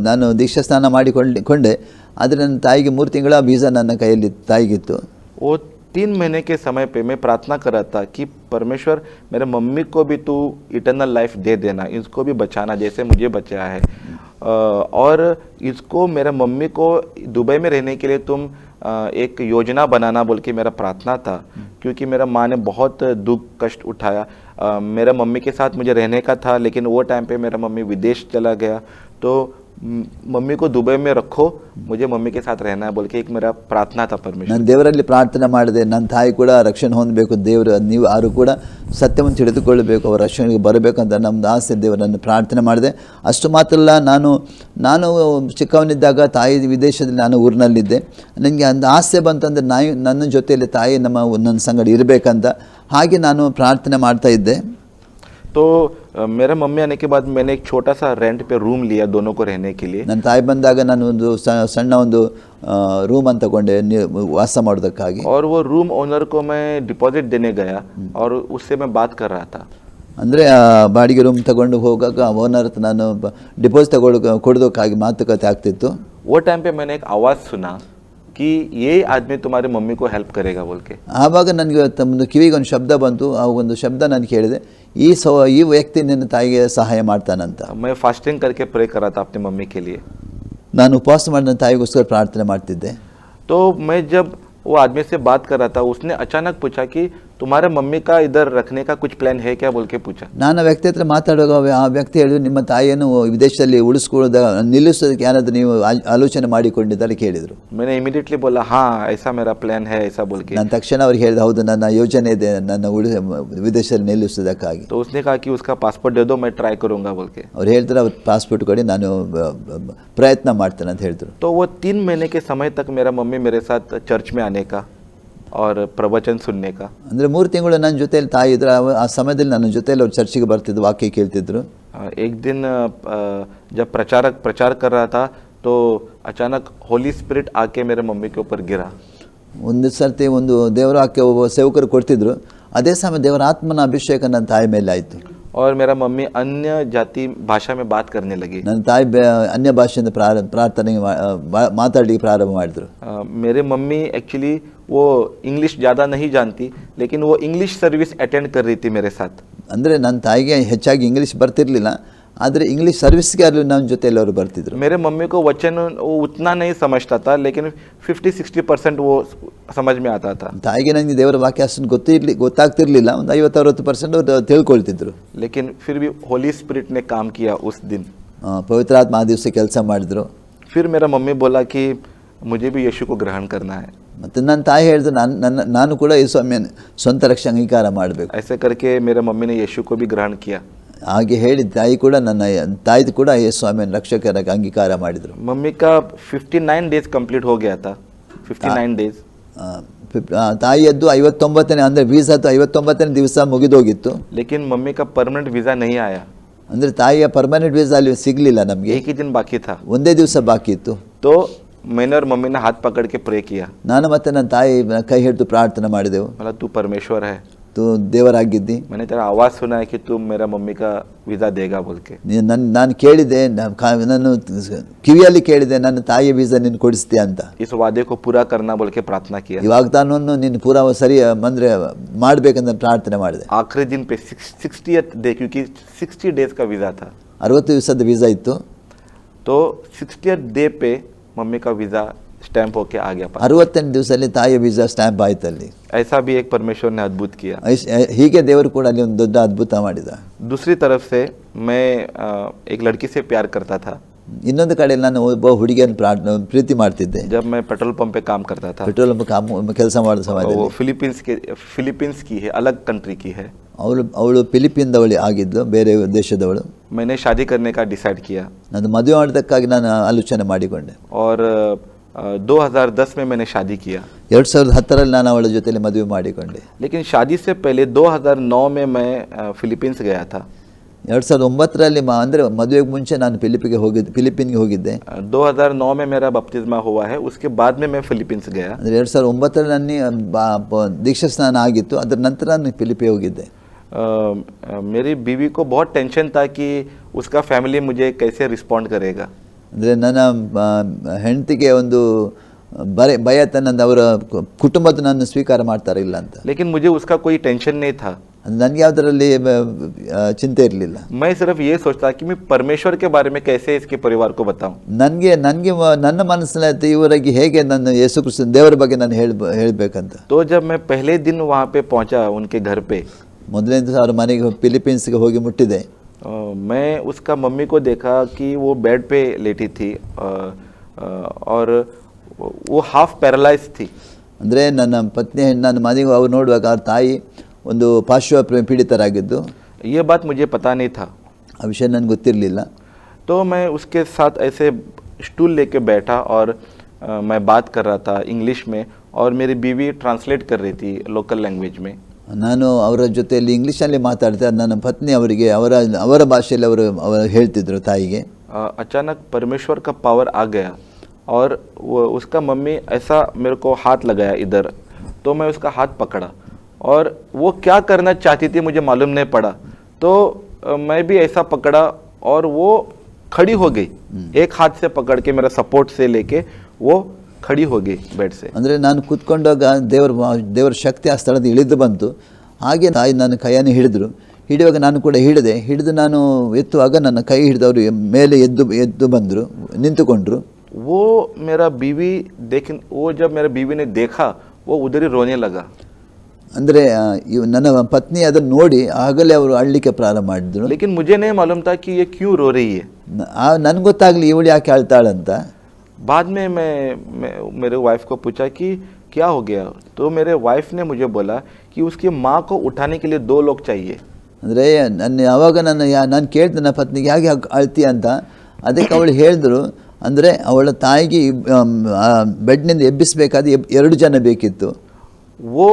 ನಾನು ದೀಕ್ಷಾ ಸ್ನಾನ ಮಾಡಿಕೊಂಡೆ, ಆದರೆ ನನ್ನ ತಾಯಿಗೆ 3 ತಿಂಗಳ ವೀಸಾ ನನ್ನ ಕೈಯಲ್ಲಿ ತಾಯಿಗಿತ್ತು. वो 3 महीने के समय पे मैं प्रार्थना कर रहा था कि परमेश्वर मेरे मम्मी को भी तू इटर्नल लाइफ दे देना, इसको भी बचाना जैसे मुझे बचाया है, और इसको मेरे मम्मी को दुबई में रहने के लिए तुम एक योजना बनाना बोल के मेरा प्रार्थना था. क्योंकि मेरा माँ ने बहुत दुख कष्ट उठाया. मेरा मम्मी के साथ मुझे रहने का था, लेकिन वो टाइम पे मेरा मम्मी विदेश चला गया, तो मम्मी को दुबई में रखो, मुझे मम्मी के साथ रहना है बोल के एक मेरा प्रार्थना था परमेश्वर। ನಾನು ದೇವರಲ್ಲಿ ಪ್ರಾರ್ಥನೆ ಮಾಡಿದೆ, ನನ್ನ ತಾಯಿ ಕೂಡ ರಕ್ಷಣೆ ಹೊಂದಬೇಕು, ದೇವರು ನೀವು ಯಾರು ಕೂಡ ಸತ್ಯವನ್ನು ತಿಳಿದುಕೊಳ್ಳಬೇಕು, ಅವರ ರಕ್ಷಣೆಗೆ ಬರಬೇಕಂತ ನಮ್ಮದು ಆಸೆ, ದೇವರನ್ನು ಪ್ರಾರ್ಥನೆ ಮಾಡಿದೆ. ಅಷ್ಟು ಮಾತ್ರ ಅಲ್ಲ, ನಾನು ಚಿಕ್ಕವನಿದ್ದಾಗ ತಾಯಿ ವಿದೇಶದಲ್ಲಿ, ನಾನು ಊರಿನಲ್ಲಿದ್ದೆ, ನನಗೆ ಒಂದು ಆಸೆ ಬಂತಂದರೆ ನನ್ನ ಜೊತೆಯಲ್ಲಿ ತಾಯಿ ನನ್ನ ಸಂಗಡ ಇರಬೇಕಂತ, ಹಾಗೆ ನಾನು ಪ್ರಾರ್ಥನೆ ಮಾಡ್ತಾ ಇದ್ದೆ. तो मेरा मम्मी आने के बाद मैंने एक छोटा सा रेंट पे रूम लिया दोनों को रहने के लिए। ನನ್ನ ತಾಯಿ ಬಂದಾಗ ನಾನು ಒಂದು ಸಣ್ಣ ಒಂದು ರೂಮ್ ಅಂತ ತಗೊಂಡೆ ವಾಸ ಮಾಡೋದಕ್ಕಾಗಿ. और वो रूम ओनर को मैं डिपॉजिट देने गया और उससे मैं बात कर रहा था. ಅಂದರೆ ಬಾಡಿಗೆ ರೂಮ್ ತಗೊಂಡು ಹೋಗಾಗ ಓನರ್ ಹತ್ರ ನಾನು ಡಿಪಾಸಿಟ್ ಕೊಡೋದಕ್ಕಾಗಿ ಮಾತುಕತೆ ಆಗ್ತಿತ್ತು. वो टाइम पे मैंने एक आवाज़ सुना कि ये आदमी तुम्हारी मम्मी को हेल्प करेगा बोल के. ಆವಾಗ ನನಗೆ ಒಂದು ಕಿವಿಗೆ ಒಂದು ಶಬ್ದ ಬಂತು. ಆ ಒಂದು ಶಬ್ದ ನಾನು ಕೇಳಿದೆ, ಈ ವ್ಯಕ್ತಿ ನಿನ್ನ ತಾಯಿಗೆ ಸಹಾಯ ಮಾಡ್ತಾನಂತ. मैं फास्टिंग करके प्रे कर रहा था अपनी मम्मी के लिए. ನಾನು ಉಪವಾಸ ಮಾಡಿ ನನ್ನ ತಾಯಿಗೋಸ್ಕರ ಪ್ರಾರ್ಥನೆ ಮಾಡ್ತಿದ್ದೆ. तो मैं जब वो आदमी से बात कर रहा था, उसने अचानक पूछा कि तुम्हारे मम्मी का इधर रखने का कुछ प्लान है क्या बोल के पूछा. ನಾನು ಆ ವ್ಯಕ್ತಿ ಹತ್ರ ಮಾತಾಡುವಾಗ ಆ ವ್ಯಕ್ತಿ ಹೇಳಿದ್ರು, ನಿಮ್ಮ ತಾಯಿಯನ್ನು ವಿದೇಶದಲ್ಲಿ ನಿಲ್ಲಿಸೋದಕ್ಕೆ ಏನಾದರೂ ನೀವು ಆಲೋಚನೆ ಮಾಡಿಕೊಂಡಿದ್ದಾರೆ ಕೇಳಿದರು. मैंने इमीडिएटली बोला हाँ ऐसा मेरा प्लान है ऐसा बोल के. ನಾನು ತಕ್ಷಣ ಅವ್ರಿಗೆ ಹೇಳಿದೆ, ಹೌದು ನನ್ನ ಯೋಜನೆ ಇದೆ ನನ್ನ ವಿದೇಶದಲ್ಲಿ ನಿಲ್ಲಿಸೋದಕ್ಕಾಗಿ. तो उसने कहा कि उसका पासपोर्ट दे दो मैं ट्राई करूँगा बोल के. ಅವ್ರು ಹೇಳ್ತಾರೆ, ಅವ್ರ ಪಾಸ್ಪೋರ್ಟ್ ಕೊಡಿ, ನಾನು ಪ್ರಯತ್ನ ಮಾಡ್ತೇನೆ ಅಂತ ಹೇಳಿದ್ರು. तो वो 3 महीने के समय तक मेरा मम्मी मेरे साथ चर्च में आने का और प्रवचन सुनने का. ಅಂದರೆ 3 ತಿಂಗಳು ನನ್ನ ಜೊತೆಯಲ್ಲಿ ತಾಯಿ ಇದ್ರು. ಆ ಸಮಯದಲ್ಲಿ ನನ್ನ ಜೊತೆಯಲ್ಲಿ ಅವ್ರು ಚರ್ಚಿಗೆ ಬರ್ತಿದ್ರು, ವಾಕ್ಯ ಕೇಳ್ತಿದ್ರು. एक दिन जब प्रचार कर रहा था तो अचानक होली स्पिरिट आके मेरे मम्मी के ऊपर गिरा. ಒಂದು ಸರ್ತಿ ಒಂದು ದೇವರ ವಾಕ್ಯ ಒಬ್ಬ ಸೇವಕರು ಕೊಡ್ತಿದ್ರು, ಅದೇ ಸಮಯ ದೇವರ ಆತ್ಮನ ಅಭಿಷೇಕ ನನ್ನ ತಾಯಿ ಮೇಲೆ ಆಯಿತು. और मेरा मम्मी अन्य जाति भाषा में बात करने लगी. ನನ್ನ ತಾಯಿ ಅನ್ಯ ಭಾಷೆಯಿಂದ ಪ್ರಾರ್ಥನೆ ಮಾತಾಡಲಿಕ್ಕೆ ಪ್ರಾರಂಭ ಮಾಡಿದ್ರು. मेरे मम्मी एक्चुअली वो इंग्लिश ज़्यादा नहीं जानती, लेकिन वो इंग्लिश सर्विस अटेंड कर रही थी मेरे साथ. ಅಂದರೆ ನನ್ನ ತಾಯಿಗೆ ಹೆಚ್ಚಾಗಿ ಇಂಗ್ಲೀಷ್ ಬರ್ತಿರ್ಲಿಲ್ಲ, ಆದರೆ ಇಂಗ್ಲೀಷ್ ಸರ್ವಿಸ್ಗೆ ಅಲ್ಲಿ ನನ್ನ ಜೊತೆಯಲ್ಲಿ ಅವರು ಬರ್ತಿದ್ರು. मेरे मम्मी को वचन वो उतना नहीं समझता था, लेकिन 50-60% वो समझ में आता था. ತಾಯಿಗೆ ನನಗೆ ದೇವರ ವಾಕ್ಯ ಅಷ್ಟೊಂದು ಗೊತ್ತಾಗ್ತಿರ್ಲಿಲ್ಲ, ಒಂದು 50-60% ಅವರು ತಿಳ್ಕೊಳ್ತಿದ್ರು. लेकिन फिर भी होली स्पिरिट ने काम किया उस दिन. ಪವಿತ್ರ ಆತ್ಮ ಆ ದಿವಸ ಕೆಲಸ ಮಾಡಿದ್ರು. फिर मेरा मम्मी बोला कि मुझे भी यीशु को ग्रहण करना है. ಮತ್ತು ನನ್ನ ತಾಯಿ ಹೇಳಿದ್ರು, ನಾನು ಕೂಡ ಈ ಸ್ವಾಮಿಯನ್ನು ಸ್ವಂತ ರಕ್ಷಣೆ ಅಂಗೀಕಾರ ಮಾಡಬೇಕು. ऐसे करके मेरे मम्मी ने यीशु को भी ग्रहण किया. ಹಾಗೆ ಹೇಳಿ ತಾಯಿ ಕೂಡ ನನ್ನ ತಾಯಿದು ಕೂಡ ಈ ಸ್ವಾಮಿಯನ್ನು ರಕ್ಷಕರಾಗಿ ಅಂಗೀಕಾರ ಮಾಡಿದರು. मम्मी का 59 डेज कंप्लीट हो गया था. 59 डेज. ತಾಯಿಯದ್ದು 59ನೇ ಅಂದರೆ ವೀಸಾದ್ದು 59ನೇ ದಿವಸ ಮುಗಿದೋಗಿತ್ತು. लेकिन मम्मी का परमानेंट वीज़ा नहीं आया. ಅಂದರೆ ತಾಯಿಯ ಪರ್ಮನೆಂಟ್ ವೀಸಾ ಅಲ್ಲಿ ಸಿಗಲಿಲ್ಲ ನಮಗೆ. एक ही दिन बाकी था. ಒಂದೇ ದಿವಸ ಬಾಕಿ ಇತ್ತು. तो मैंने और मम्मी ने हाथ पकड़ के प्रे किया. ನಾನು ಮತ್ತೆ ನನ್ನ ತಾಯಿ ಕೈ ಹಿಡಿದು ಪ್ರಾರ್ಥನೆ ಮಾಡಿದೆವು. मतलब तू परमेश्वर है, तू ದೇವರಾಗಿದ್ದಿ. मैंने तेरा आवाज़ सुना है कि तू मेरा मम्मी का वीज़ा देगा बोल के. ನಾನು ಕೇಳಿದೆ, ನಾನು ಕಿವಿಯಲ್ಲಿ ಕೇಳಿದೆ, ನನ್ನ ತಾಯಿಯ ವೀಸಾ ನೀನು ಕೊಡಿಸ್ತೀಯ ಅಂತ. इस वादे को पूरा करना बोल के प्रार्थना किया. ಈ ವಾಗ್ದಾನವನ್ನು ನೀನು ಪೂರಾ ಸರಿ ಅಂದರೆ ಮಾಡಬೇಕಂತ ಪ್ರಾರ್ಥನೆ ಮಾಡಿದೆ. आखिरी दिन पे 60th डे, क्योंकि 60 डेज का वीज़ा था. 60 ದಿವಸದ ವೀಸಾ ಇತ್ತು. तो 60th डे पे मम्मी का वीज़ा स्टैंप होके आ गया. 60ನೇ ದಿವಸದಲ್ಲಿ ತಾಯಿಯ ವೀಸಾ ಸ್ಟ್ಯಾಂಪ್ ಆಯ್ತು ಅಲ್ಲಿ. ऐसा भी एक परमेश्वर ने अद्भुत किया. ಹೀಗೆ ದೇವರು ಕೂಡ ಅಲ್ಲಿ ಒಂದು ದೊಡ್ಡ ಅದ್ಭುತ ಮಾಡಿದ. दूसरी तरफ से मैं एक लड़की से प्यार करता था. ಇನ್ನೊಂದು ಕಡೆ ನಾನು ಒಬ್ಬ ಹುಡುಗಿಯನ್ನು ಪ್ರೀತಿ ಮಾಡ್ತಿದ್ದೆ. जब मैं पेट्रोल पंप पे काम करता था. ಪೆಟ್ರೋಲ್ ಕೆಲಸ ಮಾಡೋ ಸಮಯದಲ್ಲಿ वो फिलीपींस की है, अलग कंट्री की है. ಅವಳು ಫಿಲಿಪಿನ್ದವಳು ಆಗಿದ್ದು, ಬೇರೆ ದೇಶದವಳು. मैंने शादी करने का डिसाइड किया. ನಾನು ಮದುವೆ ಮಾಡೋದಕ್ಕಾಗಿ ನಾನು ಆಲೋಚನೆ ಮಾಡಿಕೊಂಡೆ. और 2010 में मैंने शादी किया. 2010ರಲ್ಲಿ ನಾನು ಅವಳ ಜೊತೆಲಿ ಮದುವೆ ಮಾಡಿಕೊಂಡೆ. लेकिन शादी से पहले 2009 में मैं फिलीपींस गया था. 2009ರಲ್ಲಿ ಅಂದರೆ ಮದುವೆಗೆ ಮುಂಚೆ ನಾನು ಫಿಲಿಪಿನ್ಗೆ ಹೋಗಿದ್ದೆ. 2009 में मेरा बपतिस्मा हुआ है, उसके बाद में मैं फिलीपींस गया. ಅಂದರೆ 2009ರಲ್ಲಿ ನನ್ನ ದೀಕ್ಷಾ ಸ್ನಾನ ಆಗಿತ್ತು, ಅದರ ನಂತರ ನಾನು ಫಿಲಿಪಿಗೆ ಹೋಗಿದ್ದೆ. मेरी बीवी को बहुत टेंशन था कि उसका फैमिली मुझे कैसे रिस्पॉन्ड करेगा. ಅಂದರೆ ನನ್ನ ಹೆಂಡತಿಗೆ ಒಂದು ಭಯ ತನ್ನದು, ಅವರ ಕುಟುಂಬದ ನನ್ನ ಸ್ವೀಕಾರ ಮಾಡ್ತಾರೆ ಇಲ್ಲ ಅಂತ. लेकिन मुझे उसका कोई टेंशन नहीं था. ನನಗೆ ಯಾವುದರಲ್ಲಿ ಚಿಂತೆ ಇರಲಿಲ್ಲ. मैं सिर्फ ये सोचता कि मैं परमेश्वर के बारे में कैसे इसके परिवार को बताऊं. ನನಗೆ ನನ್ನ ಮನಸ್ಸಿನಲ್ಲಿ ಇವರಿಗೆ ಹೇಗೆ ನನ್ನ ಯೇಸು ಕ್ರಿಸ್ತನ ದೇವರ ಬಗ್ಗೆ ನಾನು ಹೇಳಬೇಕಂತ. तो जब मैं पहले दिन वहाँ पे पहुँचा उनके घर पे, ಮೊದಲನೇ ದಿವಸ ಅವ್ರ ಮನೆಗೆ ಫಿಲಿಪೀನ್ಸ್ಗೆ ಹೋಗಿ ಮುಟ್ಟಿದೆ. मैं उसका मम्मी को देखा कि वो बेड पे लेटी थी और वो हाफ पैरालाइज थी. ಅಂದರೆ ನನ್ನ ಪತ್ನಿ ನನ್ನ ಮನೆಗೆ ಅವ್ರು ನೋಡುವಾಗ ಅವ್ರ ತಾಯಿ ಒಂದು ಪಾರ್ಶ್ವ ಪೀಡಿತರಾಗಿದ್ದು. ये बात मुझे पता नहीं था. ಆ ವಿಷಯ ನನಗೆ ಗೊತ್ತಿರಲಿಲ್ಲ. तो मैं उसके साथ ऐसे स्टूल लेके बैठा और मैं बात कर रहा था इंग्लिश में और मेरी बीवी ट्रांसलेट कर रही थी लोकल लैंग्वेज में. ನಾನು ಅವರ ಜೊತೆಯಲ್ಲಿ ಇಂಗ್ಲೀಷಲ್ಲಿ ಮಾತಾಡ್ತಾ ನನ್ನ ಪತ್ನಿ ಅವರಿಗೆ ಅವರ ಭಾಷೆಯಲ್ಲಿ ಅವರು ಹೇಳ್ತಿದ್ರು ತಾಯಿಗೆ. अचानक परमेश्वर का पावर आ गया और उसका मम्मी ऐसा मेरे को हाथ लगाया इधर, तो मैं उसका हाथ पकड़ा और वो क्या करना चाहती थी मुझे मालूम नहीं पड़ा. तो मैं भी ऐसा पकड़ा और वो खड़ी हो गई. एक हाथ से पकड़ के मेरा सपोर्ट से लेके वो खड़ी हो गई बेड से. ಅಂದರೆ ನಾನು ಕೂತ್ಕೊಂಡಾಗ ದೇವರ ಶಕ್ತಿ ಆ ಸ್ಥಳದ ಇಳಿದು ಬಂತು. ಹಾಗೆ ತಾಯಿ ನನ್ನ ಕೈಯನ್ನು ಹಿಡಿಯುವಾಗ ನಾನು ಕೂಡ ಹಿಡಿದು ನಾನು ಎತ್ತುವಾಗ ನನ್ನ ಕೈ ಹಿಡಿದವರು ಮೇಲೆ ಎದ್ದು ಬಂದರು, ನಿಂತುಕೊಂಡ್ರು. वो जब मेरा बीवी ने देखा वो उधर ही रोने लगा. ಅಂದರೆ ನನ್ನ ಪತ್ನಿ ಅದನ್ನು ನೋಡಿ ಆಗಲೇ ಅವರು ಅಳ್ಲಿಕ್ಕೆ ಪ್ರಾರಂಭ ಮಾಡಿದ್ರು. लेकिन मुझे नहीं मालूम था कि ये क्यों रो रही है. ನನಗೆ ಗೊತ್ತಾಗಲಿ ಇವಳು ಯಾಕೆ ಅಳ್ತಾಳಂತ. बाद में मैं मेरे वाइफ को पूछा कि क्या हो गया, तो मेरे वाइफ ने मुझे बोला कि उसकी माँ को उठाने के लिए 2 लोग चाहिए. ಅಂದರೆ ಆವಾಗ ನಾನು ಕೇಳಿದೆ ನನ್ನ ಪತ್ನಿಗೆ ಯಾಕೆ ಅಳ್ತಿ ಅಂತ. ಅದಕ್ಕೆ ಅವಳು ಹೇಳಿದ್ರು, ಅಂದರೆ ಅವಳ ತಾಯಿಗೆ ಬೆಡ್ನಿಂದ ಎಬ್ಬಿಸಬೇಕಾದ 2 ಜನ ಬೇಕಿತ್ತು. वो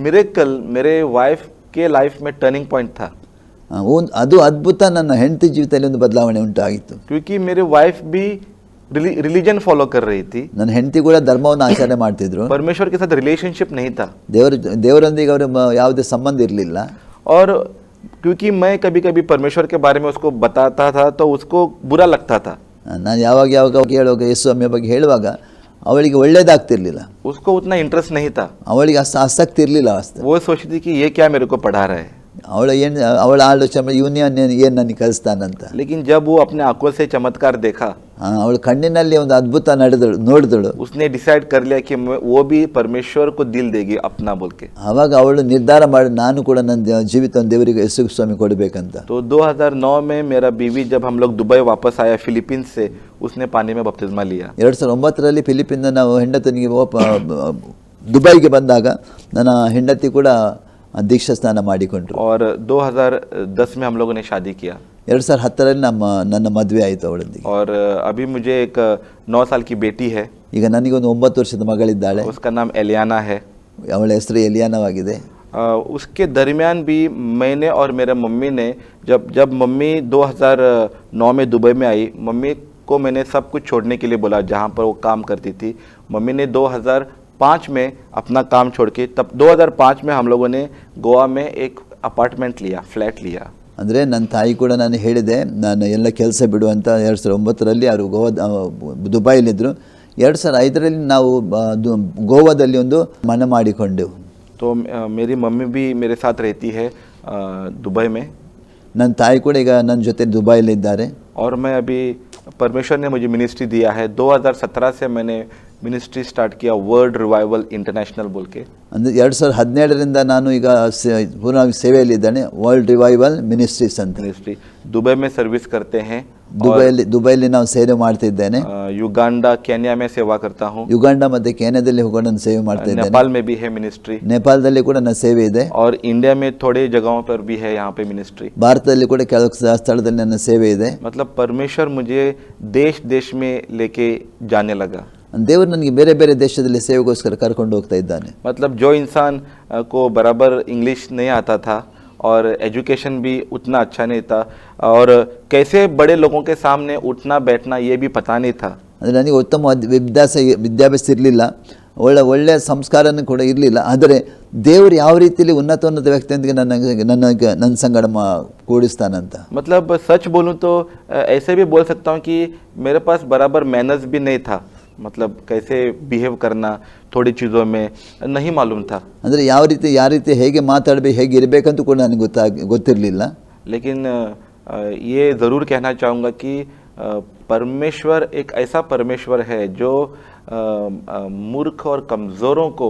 मिरेकल मेरे वाइफ के लाइफ में टर्निंग पॉइंट था. ಅದು ಅದ್ಭುತ ನನ್ನ ಹೆಂಡತಿ ಜೀವಿತದಲ್ಲಿ ಒಂದು ಬದಲಾವಣೆ ಉಂಟಾಗಿತ್ತು. क्योंकि मेरे वाइफ भी रिलीजन फॉलो कर रही थी. ನನ್ನ ಹೆಂಡತಿ ಕೂಡ ಧರ್ಮವನ್ನು ಆಚರಣೆ ಮಾಡ್ತಿದ್ರು. परमेश्वर के साथ रिलेशनशिप नहीं था. ದೇವರೊಂದಿಗೆ ಅವರ ಯಾವುದೇ ಸಂಬಂಧ ಇರಲಿಲ್ಲ. और क्योंकि मैं कभी कभी परमेश्वर के बारे में उसको बताता था तो उसको बुरा लगता था. ನಾನು ಯಾವಾಗ ಹೇಳುವಾಗ ಯೇಸು ಸ್ವಾಮಿಯ ಬಗ್ಗೆ ಹೇಳುವಾಗ ಅವಳಿಗೆ ಒಳ್ಳೇದಾಗ್ತಿರ್ಲಿಲ್ಲ. उसको उतना इंटरेस्ट नहीं था. ಅವಳಿಗೆ ಅಷ್ಟು ಆಸಕ್ತಿ ಇರಲಿಲ್ಲ. वो सोचती थी कि ये क्या मेरे को पढ़ा रहा है. ಅವಳ ಆಲೋಚನೆ ಇವನು ಏನು ನನಗೆ ಕಲಿಸ್ತಾನಂತ. लेकिन जब वो अपने आंखों से चमत्कार देखा, ಅವಳ ಕಣ್ಣಿನಲ್ಲಿ ಒಂದು ಅದ್ಭುತ ನೋಡಿದಳು. उसने डिसाइड कर लिया कि वो भी परमेश्वर को दिल देगी अपना बोल के. ಆವಾಗ ಅವಳು ನಿರ್ಧಾರ ಮಾಡಿ ನಾನು ಕೂಡ ನನ್ನ ಜೀವಿತವನ್ನು ದೇವರಿಗೆ ಯೇಸು ಸ್ವಾಮಿ ಕೊಡಬೇಕಂತ. तो 2009 में मेरा बीवी जब हम लोग दुबई वापस आया फिलीपींस से, उसने पानी में बपतिस्मा लिया. 2009 ಫಿಲಿಪಿನ್ನಿಂದ ನಾವು ಹೆಂಡತಿಗೆ ದುಬೈಗೆ ಬಂದಾಗ ನನ್ನ ಹೆಂಡತಿ ಕೂಡ दीक्षा स्नान ಮಾಡಿಕೊಂಡ್ರು. और 2010 में हम लोगों ने शादी किया. 2010ರಲ್ಲಿ ನನ್ನ ಮದುವೆ ಆಯಿತು ಅವಳೊಂದಿಗೆ. और अभी मुझे एक 9 साल की बेटी है. ಈಗ ನನಗೆ ಒಂದು 9 ವರ್ಷದ ಮಗಳಿದ್ದಾಳೆ. उसका नाम एलियाना है. ಅವಳ ಹೆಸರು ಎಲಿಯಾನವಾಗಿದೆ. उसके दरमियान भी मैंने और मेरे मम्मी ने जब मम्मी 2009 में दुबई में आई, मम्मी को मैंने सब कुछ छोड़ने के लिए बोला जहाँ पर वो काम करती थी. मम्मी ने 2005 में अपना काम छोड़ के, तब 2005 में हम लोगों ने गोवा में एक अपार्टमेंट लिया, फ्लैट लिया. ಅಂದರೆ ನನ್ನ ತಾಯಿ ಕೂಡ ನಾನು ಹೇಳಿದೆ ನಾನು ಎಲ್ಲ ಕೆಲಸ ಬಿಡುವಂತ 2009ರಲ್ಲಿ ಅವರು ದುಬೈಲಿದ್ದರು. 2005ರಲ್ಲಿ ನಾವು ಗೋವಾದಲ್ಲಿ ಒಂದು ಮನೆ ಮಾಡಿಕೊಂಡೆವು. तो मेरी मम्मी भी मेरे साथ रहती है दुबई में. ನನ್ನ ತಾಯಿ ಕೂಡ ಈಗ ನನ್ನ ಜೊತೆ ದುಬೈಲಿದ್ದಾರೆ. और मैं अभी परमेश्वर ने मुझे मिनिस्ट्री दिया है. 2017 से मैंने मिनिस्ट्री स्टार्ट किया, वर्ल्ड रिवाइवल इंटरनेशनल बोल के. ಅಂದರೆ 2017ರಿಂದ ನಾನು ಈಗ ಪುನಃ ಸೇವೆಯಲ್ಲಿದ್ದೇನೆ, ವರ್ಲ್ಡ್ ರಿವೈವಲ್ ಮಿನಿಸ್ಟ್ರೀಸ್ ಅಂತ. मिनिस्ट्री दुबई में सर्विस करते हैं. ದುಬೈಲಿ ನಾವು ಸೇವೆ ಮಾಡ್ತಿದ್ದೇನೆ. युगांडा केन्या में सेवा करता हूँ. ಯುಗಾಂಡ ಮತ್ತು ಕೇನ್ಯಾದಲ್ಲಿ ಹೋಗಿ ನಾನು ಸೇವೆ ಮಾಡ್ತಾ ಇದ್ದೇನೆ. नेपाल में भी है मिनिस्ट्री. ನೇಪಾಳದಲ್ಲಿ ಕೂಡ ನನ್ನ ಸೇವೆ ಇದೆ. और इंडिया में थोड़े जगहों पर भी है यहाँ पे मिनिस्ट्री. ಭಾರತದಲ್ಲಿ ಕೂಡ ಕೆಲವು ಸ್ಥಳದಲ್ಲಿ ನನ್ನ ಸೇವೆ ಇದೆ. मतलब परमेश्वर मुझे देश देश में लेके जाने लगा. ದೇವರು ನನಗೆ ಬೇರೆ ಬೇರೆ ದೇಶದಲ್ಲಿ ಸೇವೆಗೋಸ್ಕರ ಕರ್ಕೊಂಡು ಹೋಗ್ತಾ ಇದ್ದಾನೆ. मतलब जो इंसान को बराबर इंग्लिश नहीं आता था और एजुकेशन भी उतना अच्छा नहीं था और कैसे बड़े लोगों के सामने उठना बैठना ये भी पता नहीं था. ಅಂದರೆ ನನಗೆ ಉತ್ತಮ ವಿದ್ಯಾಭ್ಯಾಸ ಇರಲಿಲ್ಲ, ಒಳ್ಳೆಯ ಸಂಸ್ಕಾರನೂ ಕೂಡ ಇರಲಿಲ್ಲ. ಆದರೆ ದೇವರು ಯಾವ ರೀತಿಯಲ್ಲಿ ಉನ್ನತ ವ್ಯಕ್ತಿಯೊಂದಿಗೆ ನನ್ನ ಸಂಗಡ ಕೂಡಿಸ್ತಾನಂತ. मतलब सच बोलूँ तो ऐसे भी बोल सकता हूँ कि मेरे पास बराबर मैनर्स भी नहीं था. मतलब कैसे बिहेव करना थोड़ी चीज़ों में नहीं मालूम था. ಅಂದರೆ ಯಾವ ರೀತಿ ಹೇಗೆ ಮಾತಾಡಬೇಕು, ಹೇಗೆ ಇರಬೇಕಂತ ಕೂಡ ನನಗೆ ಗೊತ್ತಿರಲಿಲ್ಲ. लेकिन ये ज़रूर कहना चाहूँगा कि परमेश्वर एक ऐसा परमेश्वर है जो मूर्ख और कमज़ोरों को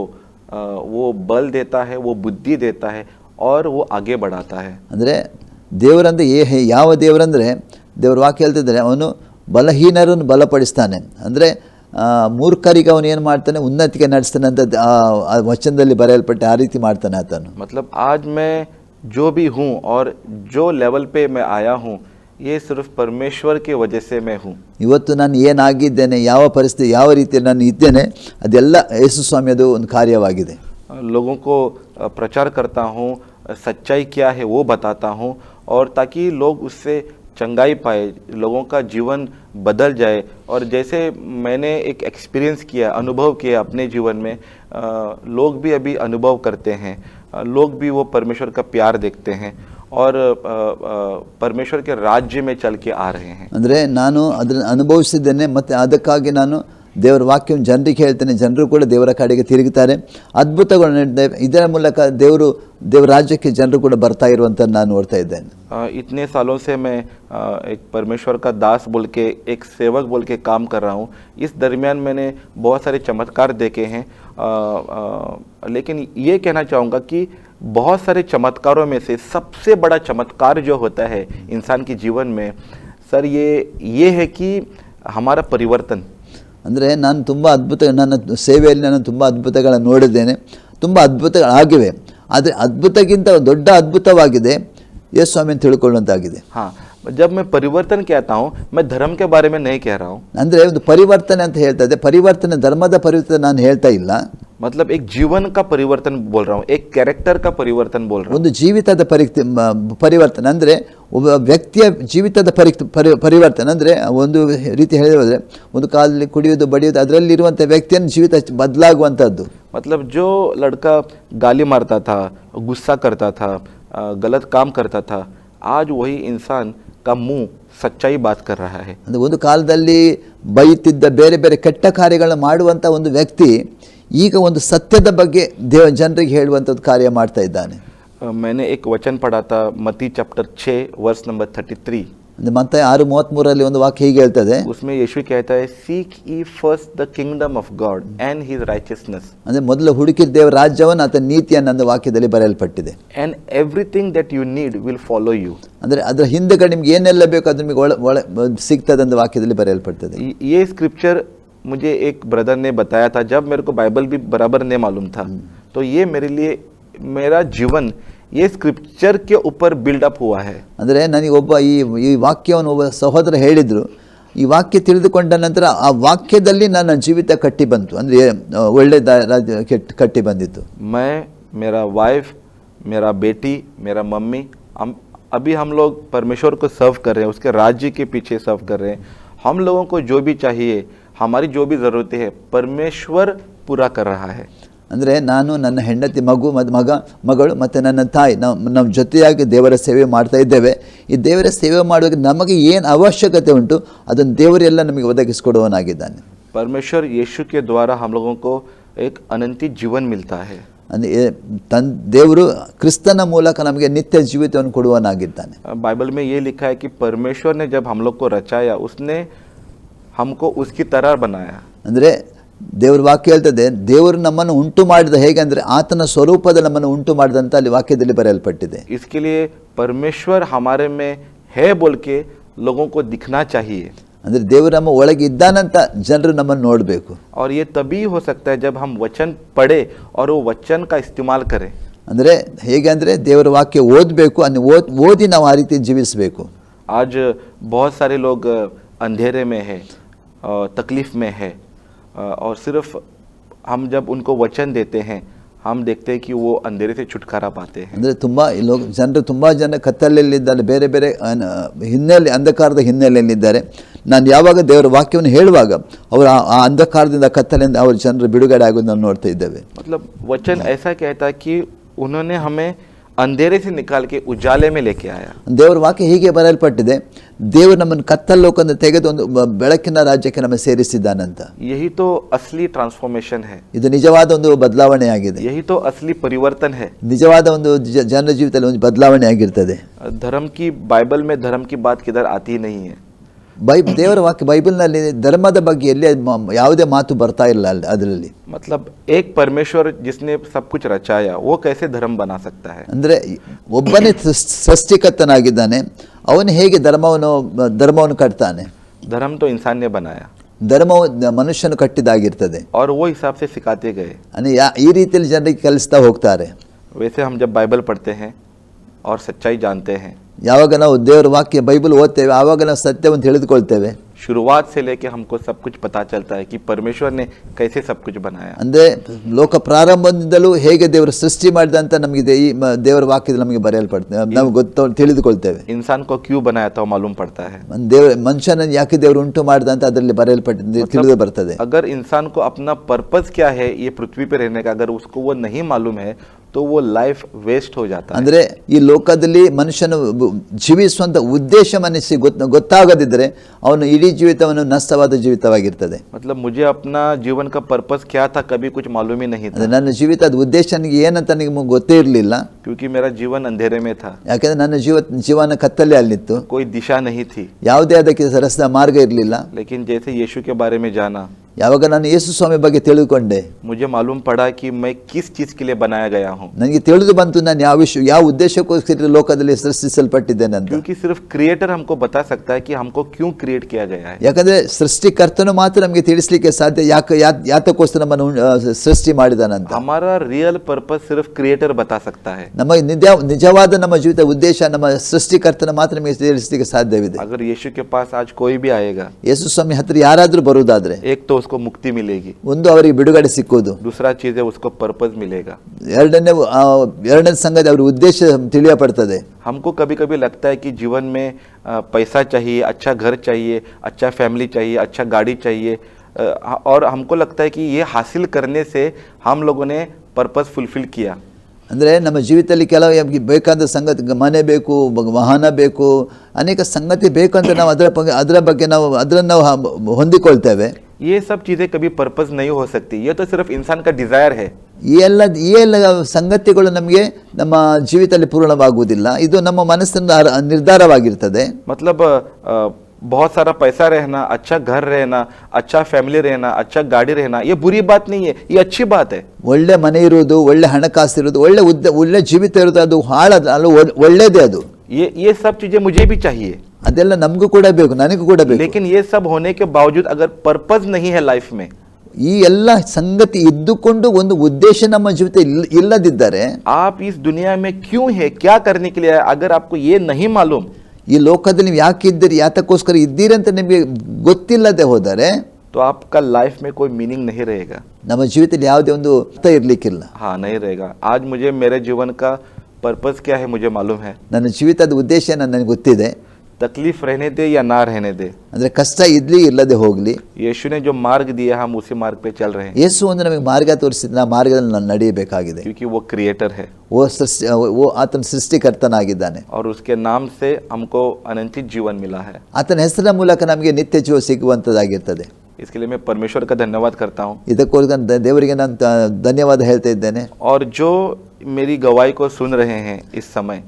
वो बल देता है, वो बुद्धि देता है और वो आगे बढ़ाता है. ಅಂದರೆ ದೇವರಂದ್ರೆ ಯಾವ ದೇವರಂದರೆ ದೇವ್ರ ವಾಕ್ಯ ಹೇಳ್ತಿದ್ದಾರೆ, ಅವನು ಬಲಹೀನರನ್ನು ಬಲಪಡಿಸ್ತಾನೆ. ಅಂದರೆ ಮೂರ್ಖರಿಗೆ ಅವನು ಏನು ಮಾಡ್ತಾನೆ, ಉನ್ನತಿಗೆ ನಡೆಸ್ತಾನೆ ಅಂತ ಆ ವಚನದಲ್ಲಿ ಬರೆಯಲ್ಪಟ್ಟೆ, ಆ ರೀತಿ ಮಾಡ್ತಾನೆ ಆತನು. मतलब आज मैं जो भी हूँ और जो लेवल पे मैं आया हूँ, ये सिर्फ परमेश्वर के वजह से मैं हूँ. ಇವತ್ತು ನಾನು ಏನಾಗಿದ್ದೇನೆ, ಯಾವ ಪರಿಸ್ಥಿತಿ, ಯಾವ ರೀತಿ ನಾನು ಇದ್ದೇನೆ, ಅದೆಲ್ಲ ಯೇಸು ಸ್ವಾಮಿಯದು ಒಂದು ಕಾರ್ಯವಾಗಿದೆ. लोगों को प्रचार करता हूँ, सच्चाई क्या है वो बताता हूँ, और ताकि लोग उससे चंगाई पाए, लोगों का जीवन बदल जाए. और जैसे मैंने एक एक्सपीरियंस किया, अनुभव किया अपने जीवन में, लोग भी अभी अनुभव करते हैं, लोग भी वो परमेश्वर का प्यार देखते हैं और परमेश्वर के राज्य में चल के आ रहे हैं. ಅಂದರೆ ನಾನು ಅದನ್ನು ಅನುಭವಿಸಿದ್ದೇನೆ, ಮತ್ತು ಅದಕ್ಕಾಗಿ ನಾನು ದೇವರ ವಾಕ್ಯವನ್ನು ಜನರಿಗೆ ಹೇಳ್ತೇನೆ, ಜನರು ಕೂಡ ದೇವರ ಕಡೆಗೆ ತಿರುಗುತ್ತಾರೆ, ಅದ್ಭುತಗಳು ನಡೆದಿವೆ. ಇದರ ಮೂಲಕ ದೇವರ ರಾಜ್ಯಕ್ಕೆ ಜನರು ಕೂಡ ಬರ್ತಾ ಇರುವಂತ ನಾನು ನೋಡ್ತಾ ಇದ್ದೇನೆ. इतने सालों से मैं एक परमेश्वर का दास बोल के, एक सेवक बोल के काम कर रहा हूँ. इस दरमियान मैंने बहुत सारे चमत्कार देखे हैं, लेकिन ये कहना चाहूँगा कि बहुत सारे चमत्कारों में से सबसे बड़ा चमत्कार जो होता है इंसान के जीवन में, सर, ये है कि हमारा परिवर्तन. ಅಂದರೆ ನಾನು ತುಂಬ ನನ್ನ ಸೇವೆಯಲ್ಲಿ ನಾನು ತುಂಬ ಅದ್ಭುತಗಳನ್ನು ನೋಡಿದ್ದೇನೆ, ತುಂಬ ಅದ್ಭುತಗಳಾಗಿವೆ. ಆದರೆ ಅದ್ಭುತಕ್ಕಿಂತ ದೊಡ್ಡ ಅದ್ಭುತವಾಗಿದೆ ಯೇಸು ಸ್ವಾಮಿಯನ್ನು ತಿಳ್ಕೊಳ್ಳುವಂತಾಗಿದೆ. हाँ, जब मैं परिवर्तन कहता हूँ, मैं धर्म के बारे में नहीं कह रहा हूँ. ಅಂದರೆ ಒಂದು ಪರಿವರ್ತನೆ ಅಂತ ಹೇಳ್ತಾ ಇದೆ, ಪರಿವರ್ತನೆ ಧರ್ಮದ ಪರಿವರ್ತನೆ ನಾನು ಹೇಳ್ತಾ ಇಲ್ಲ. मतलब एक जीवन का परिवर्तन बोल रहा हूँ, एक कैरेक्टर का परिवर्तन बोल रहा हूँ. ಒಂದು ಜೀವಿತದ ಪರಿವರ್ತನೆ ಅಂದರೆ ಒಬ್ಬ ವ್ಯಕ್ತಿಯ ಜೀವಿತದ ಪರಿವರ್ತನೆ. ಅಂದರೆ ಒಂದು ರೀತಿ ಹೇಳಿದ್ರೆ, ಒಂದು ಕಾಲದಲ್ಲಿ ಕುಡಿಯೋದು ಬಡಿಯೋದು ಅದರಲ್ಲಿರುವಂಥ ವ್ಯಕ್ತಿಯನ್ನು ಜೀವಿತ ಬದಲಾಗುವಂಥದ್ದು. मतलब जो लड़का गाली मारता था, गुस्सा करता था, गलत काम करता था, आज वही इंसान का मुंह सच्चाई बात कर रहा है. ಅಂದರೆ ಒಂದು ಕಾಲದಲ್ಲಿ ಬೈಯುತ್ತಿದ್ದ, ಬೇರೆ ಬೇರೆ ಕೆಟ್ಟ ಕಾರ್ಯಗಳನ್ನು ಮಾಡುವಂಥ ಒಂದು ವ್ಯಕ್ತಿ ಈಗ ಒಂದು ಸತ್ಯದ ಬಗ್ಗೆ ಜನರಿಗೆ ಹೇಳುವಂಥ ಕಾರ್ಯ ಮಾಡ್ತಾ ಇದ್ದಾನೆ. मैंने एक वचन पढ़ा था, मत्ती चैप्टर 6 वर्स नंबर 33. ಮತ್ತೆ 6:33 ಒಂದು ವಾಕ್ಯ ಹೀಗೆ ಹೇಳ್ತದೆ, उसमें यीशु कहता है, seek ye first the kingdom of God and his righteousness. ಅಂದರೆ ಮೊದಲು ಹುಡುಕಿದ ದೇವರ ರಾಜ್ಯವನ್ನು ಆತನ ನೀತಿಯನ್ನು அந்த ವಾಕ್ಯದಲ್ಲಿ ಬರೆಯಲ್ಪಟ್ಟಿದೆ. And everything that you need will follow you. ಅಂದರೆ ಅದರ ಹಿಂದೆಗಡೆ ನಿಮ್ಗೆ ಏನೆಲ್ಲ ಬೇಕು ಅದು ನಿಮಗೆ ಸಿಗ್ತದೆ ಅಂತ ವಾಕ್ಯದಲ್ಲಿ ಬರೆಯಲ್ಪಟ್ಟಿದೆ. ये स्क्रिप्चर मुझे एक ब्रदर ने बताया था, जब मेरे को बाइबल भी बराबर नहीं मालूम था, तो ये मेरे लिए, मेरा जीवन ये स्क्रिप्चर के ऊपर बिल्डअप हुआ है. ಅಂದರೆ ನನಗೆ ಒಬ್ಬ ಈ ವಾಕ್ಯವನ್ನು ಒಬ್ಬ ಸಹೋದರ ಹೇಳಿದರು. ಈ ವಾಕ್ಯ ತಿಳಿದುಕೊಂಡ ನಂತರ ಆ ವಾಕ್ಯದಲ್ಲಿ ನನ್ನ ಜೀವಿತ ಕಟ್ಟಿ ಬಂತು, ಅಂದರೆ ಒಳ್ಳೆ ಕಟ್ಟಿ ಬಂದಿತ್ತು. मैं, मेरा वाइफ, मेरा बेटी, मेरा मम्मी, अभी हम लोग परमेश्वर को सर्व कर रहे हैं, उसके राज्य के पीछे सर्व कर रहे हैं. हम लोगों को जो भी चाहिए, हमारी जो भी ज़रूरतें है, परमेश्वर पूरा कर रहा है. ಅಂದರೆ ನಾನು, ನನ್ನ ಹೆಂಡತಿ, ಮಗಳು ಮತ್ತು ನನ್ನ ತಾಯಿ, ನಮ್ಮ ಜೊತೆಯಾಗಿ ದೇವರ ಸೇವೆ ಮಾಡ್ತಾ ಇದ್ದೇವೆ. ಈ ದೇವರ ಸೇವೆ ಮಾಡುವಾಗ ನಮಗೆ ಏನು ಅವಶ್ಯಕತೆ ಉಂಟು ಅದನ್ನು ದೇವರೆಲ್ಲ ನಮಗೆ ಒದಗಿಸಿಕೊಡುವನಾಗಿದ್ದಾನೆ. परमेश्वर यीशु के द्वारा हम लोगों को एक अनंत जीवन मिलता है. ದೇವರು ಕ್ರಿಸ್ತನ ಮೂಲಕ ನಮಗೆ ನಿತ್ಯ ಜೀವಿತವನ್ನು ಕೊಡುವನಾಗಿದ್ದಾನೆ. बाइबल में ये लिखा है कि परमेश्वर ने जब हम लोग को रचाया, उसने हमको उसकी तरह बनाया. ಅಂದರೆ ದೇವ್ರ ವಾಕ್ಯ ಹೇಳ್ತದೆ, ದೇವರು ನಮ್ಮನ್ನು ಉಂಟು ಮಾಡಿದ ಹೇಗೆ ಅಂದರೆ ಆತನ ಸ್ವರೂಪದಲ್ಲಿ ನಮ್ಮನ್ನು ಉಂಟು ಮಾಡಿದಂತ ಅಲ್ಲಿ ವಾಕ್ಯದಲ್ಲಿ ಬರೆಯಲ್ಪಟ್ಟಿದೆ. इसके लिए परमेश्वर हमारे में है बोल के लोगों को दिखना चाहिए. ಅಂದರೆ ದೇವರು ನಮ್ಮ ಒಳಗೆ ಇದ್ದಾನಂತ ಜನರು ನಮ್ಮನ್ನು ನೋಡಬೇಕು. और ये तभी हो सकता है जब हम वचन पढ़े और वो वचन का इस्तेमाल करें. ಅಂದರೆ ಹೇಗೆ ಅಂದರೆ ದೇವರ ವಾಕ್ಯ ಓದಬೇಕು, ಓದಿ ನಾವು ಆ ರೀತಿ ಜೀವಿಸಬೇಕು. आज बहुत सारे लोग अंधेरे में है, तकलीफ में है, और सिर्फ हम जब उनको वचन देते हैं, हम देखते हैं कि वो अंधेरे से छुटकारा पाते हैं. ಅಂದರೆ ಜನರು ತುಂಬ ಜನ ಕತ್ತಲೆಯಲ್ಲಿದ್ದಾರೆ, ಬೇರೆ ಬೇರೆ ಅಂಧಕಾರದ ಹಿನ್ನೆಲೆಯಲ್ಲಿದ್ದಾರೆ. ನಾನು ಯಾವಾಗ ದೇವರ ವಾಕ್ಯವನ್ನು ಹೇಳುವಾಗ ಅವರು ಆ ಅಂಧಕಾರದಿಂದ, ಕತ್ತಲೆಯಿಂದ ಅವರು ಜನರು ಬಿಡುಗಡೆ ಆಗೋದು ನಾವು ನೋಡ್ತಾ ಇದ್ದೇವೆ. मतलब वचन ऐसा कहता है कि उन्होंने हमें अंधेरे से निकाल के उजाले में लेके आया. ದೇವರ ವಾಕ್ಯ ಹೀಗೆ ಬರೆಯಲ್ಪಟ್ಟಿದೆ, ದೇವರು ನಮ್ಮನ್ನು ಕತ್ತಲೋಕದಿಂದ ತೆಗೆದು ಒಂದು ಬೆಳಕಿನ ರಾಜ್ಯಕ್ಕೆ ನಮ್ಮ ಸೇರಿಸಿದ್ದಾನಂತ. यही तो असली ट्रांसफॉर्मेशन है. ಇದು ನಿಜವಾದ ಒಂದು ಬದಲಾವಣೆ ಆಗಿದೆ. यही तो असली परिवर्तन है. ನಿಜವಾದ ಒಂದು ಜನರ ಜೀವಿತದಲ್ಲಿ ಒಂದು ಬದಲಾವಣೆ ಆಗಿರ್ತದೆ. धर्म की, बाइबल में धर्म की बात किधर आती ही नहीं है. ದೇವರ ವಾಕ್ಯ ಬೈಬಲ್ನಲ್ಲಿ ಧರ್ಮದ ಬಗ್ಗೆ ಎಲ್ಲಿ ಯಾವುದೇ ಮಾತು ಬರ್ತಾ ಇಲ್ಲ ಅದರಲ್ಲಿ. मतलब एक परमेश्वर जिसने सब कुछ रचाया वो कैसे धर्म बना सकता है? ಅಂದರೆ ಒಬ್ಬನೇ ಸೃಷ್ಟಿಕರ್ತನಾಗಿದ್ದಾನೆ, ಅವನು ಹೇಗೆ ಧರ್ಮವನ್ನು ಕಟ್ತಾನೆ? धर्म तो इंसान ने बनाया ಧರ್ಮವು ಮನುಷ್ಯನು ಕಟ್ಟಿದಾಗಿರ್ತದೆ. और वो हिसाब से सिखाते गए. ಈ ರೀತಿಯಲ್ಲಿ ಜನರಿಗೆ ಕಲಿಸ್ತಾ ಹೋಗ್ತಾರೆ. वैसे हम जब बाइबल पढ़ते हैं और सच्चाई जानते हैं, ಯಾವಾಗ ನಾವು ದೇವರ ವಾಕ್ಯ ಬೈಬಲ್ ಓದ್ತೇವೆ ಆವಾಗ ನಾವು ಸತ್ಯವನ್ನು ತಿಳಿದುಕೊಳ್ತೇವೆ. शुरुआत से लेके हमको सब कुछ पता चलता है कि परमेश्वर ने कैसे सब कुछ बनाया. ಅಂದರೆ ಲೋಕ ಪ್ರಾರಂಭದಿಂದಲೂ ಹೇಗೆ ದೇವರು ಸೃಷ್ಟಿ ಮಾಡಿದ ಅಂತ ನಮಗೆ ಈ ದೇವರ ವಾಕ್ಯದಲ್ಲಿ ನಮಗೆ ಬರೆಯಲ್ಪಡ್ತದೆ, ನಾವು ತಿಳಿದುಕೊಳ್ತೇವೆ. इंसान को क्यों बनाया था मालूम पड़ता है. ಮನುಷ್ಯನನ್ನು ಯಾಕೆ ದೇವರು ಉಂಟು ಮಾಡಿದ ಅಂತ ಅದರಲ್ಲಿ ತಿಳಿದು ಬರ್ತದೆ. अगर इंसान को अपना पर्पस क्या है ये पृथ्वी पे रहने का, अगर उसको वो नहीं मालूम है तो वो लाइफ वेस्ट हो जाता है. ಅಂದ್ರೆ ಈ ಲೋಕದಲ್ಲಿ ಮನುಷ್ಯನು ಜೀವಿಸುವಂತ ಉದ್ದೇಶ ಮನಸ್ಸಿ ಗೊತ್ತಾಗದಿದ್ದರೆ ಅವನು ಇಡೀ ಜೀವಿತವನ್ನು ನಷ್ಟವಾದ ಜೀವಿತವಾಗಿರ್ತದೆ. मतलब मुझे अपना जीवन का पर्पस क्या था कभी कुछ मालूम ही नहीं था. ನನ್ನ ಜೀವಿತದ ಉದ್ದೇಶ ನನಗೆ ಏನಂತ ನನಗೆ ಗೊತ್ತೇ ಇರಲಿಲ್ಲ. क्योंकि मेरा जीवन अंधेरे में था. ಯಾಕಂದ್ರೆ ನನ್ನ ಜೀವನ ಕತ್ತಲೆ ಅಲ್ಲಿತ್ತು. कोई दिशा नहीं थी. ಯಾವುದೇ ಅದಕ್ಕೆ ರಸ್ತೆ ಮಾರ್ಗ ಇರಲಿಲ್ಲ. लेकिन जैसे यीशु के बारे में जाना, ಯಾವಾಗ ನಾನು ಯೇಸು ಸ್ವಾಮಿ ಬಗ್ಗೆ ತಿಳಿದುಕೊಂಡೆ, मुझे मालूम पड़ा कि मैं किस चीज के लिए बनाया गया हूँ. ನನಗೆ ತಿಳಿದು ಬಂತು ನಾನು ಯಾವ ಉದ್ದೇಶಕ್ಕೋಸ್ಕರ ಲೋಕದಲ್ಲಿ ಸೃಷ್ಟಿಸಲ್ಪಟ್ಟಿದ್ದೇನೆ ಅಂತ. क्योंकि सिर्फ क्रिएटर हमको बता सकता है कि हमको क्यों क्रिएट किया गया है. ಯಾಕಂದ್ರೆ ಸೃಷ್ಟಿಕರ್ತನು ಮಾತ್ರ ನಮಗೆ ತಿಳಿಸಲಿಕ್ಕೆ ಸಾಧ್ಯ ಯಾತಕ್ಕೋಸ್ಕರ ನಮ್ಮನ್ನು ಸೃಷ್ಟಿ ಮಾಡಿದಾನಂತ. हमारा रियल पर्पस सिर्फ क्रिएटर बता सकता है. ನಮ್ಮ ನಿಜವಾದ ನಮ್ಮ ಜೀವಿತ ಉದ್ದೇಶ ನಮ್ಮ ಸೃಷ್ಟಿಕರ್ತನ ಮಾತ್ರ ನಮಗೆ ತಿಳಿಸಲಿಕ್ಕೆ ಸಾಧ್ಯವಿದೆ. अगर यीशु के पास आज कोई भी आएगा, ಯೇಸು ಸ್ವಾಮಿ ಹತ್ರ ಯಾರಾದ್ರೂ ಬರುವುದಾದ್ರೆ एक तो उसको मुक्ति मिलेगी, ಒಂದು ಅವರಿಗೆ ಬಿಡುಗಡೆ ಸಿಕ್ಕುವುದು, दूसरा चीज है उसको पर्पस मिलेगा, ಎರಡನೇ ಸಂಗತಿ ಅವರ ಉದ್ದೇಶ ತಿಳಿಯಪಡ್ತದೆ. हमको कभी कभी लगता है कि जीवन में पैसा चाहिए, अच्छा घर चाहिए, अच्छा फैमिली चाहिए, अच्छा गाड़ी चाहिए, और हमको लगता है कि ये हासिल करने से हम लोगों ने पर्पस फुलफिल किया. ಅಂದರೆ ನಮ್ಮ ಜೀವಿತದಲ್ಲಿ ಕೆಲವು ಬೇಕಾದ ಸಂಗತಿ, ಮನೆ ಬೇಕು, ವಾಹನ ಬೇಕು, ಅನೇಕ ಸಂಗತಿ ಬೇಕು ಅಂತ ನಾವು ಅದರ ಬಗ್ಗೆ ಅದನ್ನು ನಾವು ಹೊಂದಿಕೊಳ್ತೇವೆ. ये सब चीज़ें कभी पर्पस नहीं हो सकती. ये तो सिर्फ इंसान का डिजायर है. ಈ ಎಲ್ಲ ಸಂಗತಿಗಳು ನಮಗೆ ನಮ್ಮ ಜೀವಿತದಲ್ಲಿ ಪೂರ್ಣವಾಗುವುದಿಲ್ಲ. ಇದು ನಮ್ಮ ಮನಸ್ಸಿನ ನಿರ್ಧಾರವಾಗಿರ್ತದೆ. मतलब बहुत सारा पैसा रहना, अच्छा घर रहना, अच्छा फैमिली रहना, अच्छा गाड़ी रहना, ये बुरी बात नहीं है, ये अच्छी बात है. ಒಳ್ಳೆ ಮನೆ ಇರುವುದು, ಒಳ್ಳೆ ಹಣಕಾಸು ಇರುವುದು, ಒಳ್ಳೆ ಜೀವಿತ ಇರುವುದು, ಅದು ಹಾಳಲ್ಲ, ಒಳ್ಳೆಯದೇ ಅದು. ये सब चीजें मुझे भी चाहिए, ಅದೆಲ್ಲ ನಮಗೂ ಕೂಡ ಬೇಕು, ನನಗೂ ಕೂಡ ಬೇಕು. लेकिन ये सब होने के बावजूद अगर पर्पस नहीं है लाइफ में, ಈ ಎಲ್ಲ ಸಂಗತಿ ಇದ್ದುಕೊಂಡು ಒಂದು ಉದ್ದೇಶ ನಮ್ಮ ಜೀವಿತ ಇಲ್ಲದಿದ್ದರೆ, आप इस दुनिया में क्यों है, क्या करने के लिए है, अगर आपको ये नहीं मालूम, ಈ ಲೋಕದಲ್ಲಿ ನೀವು ಯಾಕೆ ಇದ್ದೀರಿ, ಯಾತಕ್ಕೋಸ್ಕರ ಇದ್ದೀರಿ ಅಂತ ನಿಮಗೆ ಗೊತ್ತಿಲ್ಲದೆ ಹೋದರೆ, तो आपका लाइफ में कोई मीनिंग नहीं रहेगा. ನಮ್ಮ ಜೀವಿತದಲ್ಲಿ ಯಾವುದೇ ಒಂದು ಅರ್ಥ ಇರ್ಲಿಕ್ಕಿಲ್ಲ. हाँ, नहीं रहेगा. आज मुझे मेरे जीवन का पर्पस क्या है मुझे मालूम है. ನನ್ನ ಜೀವಿತದ ಉದ್ದೇಶ ನನಗೆ ಗೊತ್ತಿದೆ. तकलीफ रहने दे या ना रहने दे, ಅಂದ್ರೆ ಕಷ್ಟ ಇರ್ಲಿ ಇಲ್ಲದೆ ಹೋಗ್ಲಿ, यीशु ने जो मार्ग दिया हम उसी मार्ग पे चल रहे हैं. ಯೇಸು ಒಂದು ನಮಗೆ ಮಾರ್ಗ ತೋರಿಸಿದ ಮಾರ್ಗದಲ್ಲಿ ನಾನು ನಡೆಯಬೇಕಾಗಿದೆ. क्योंकि वो क्रिएटर है, ಆತನ ಸೃಷ್ಟಿಕರ್ತನಾಗಿದ್ದಾನೆ. और उसके नाम से हमको अनंत जीवन मिला है. ಆತನ ಹೆಸರಿನ ಮೂಲಕ ನಮಗೆ ನಿತ್ಯ ಜೀವ ಸಿಗುವಂತದ್ದಾಗಿರ್ತದೆ. इसके लिए मैं परमेश्वर का धन्यवाद करता हूँ. ಇದಕ್ಕೋಸ್ಕರ ದೇವರಿಗೆ ನಾನು ಧನ್ಯವಾದ ಹೇಳ್ತಾ ಇದ್ದೇನೆ. और जो मेरी गवाही को सुन रहे हैं इस समय,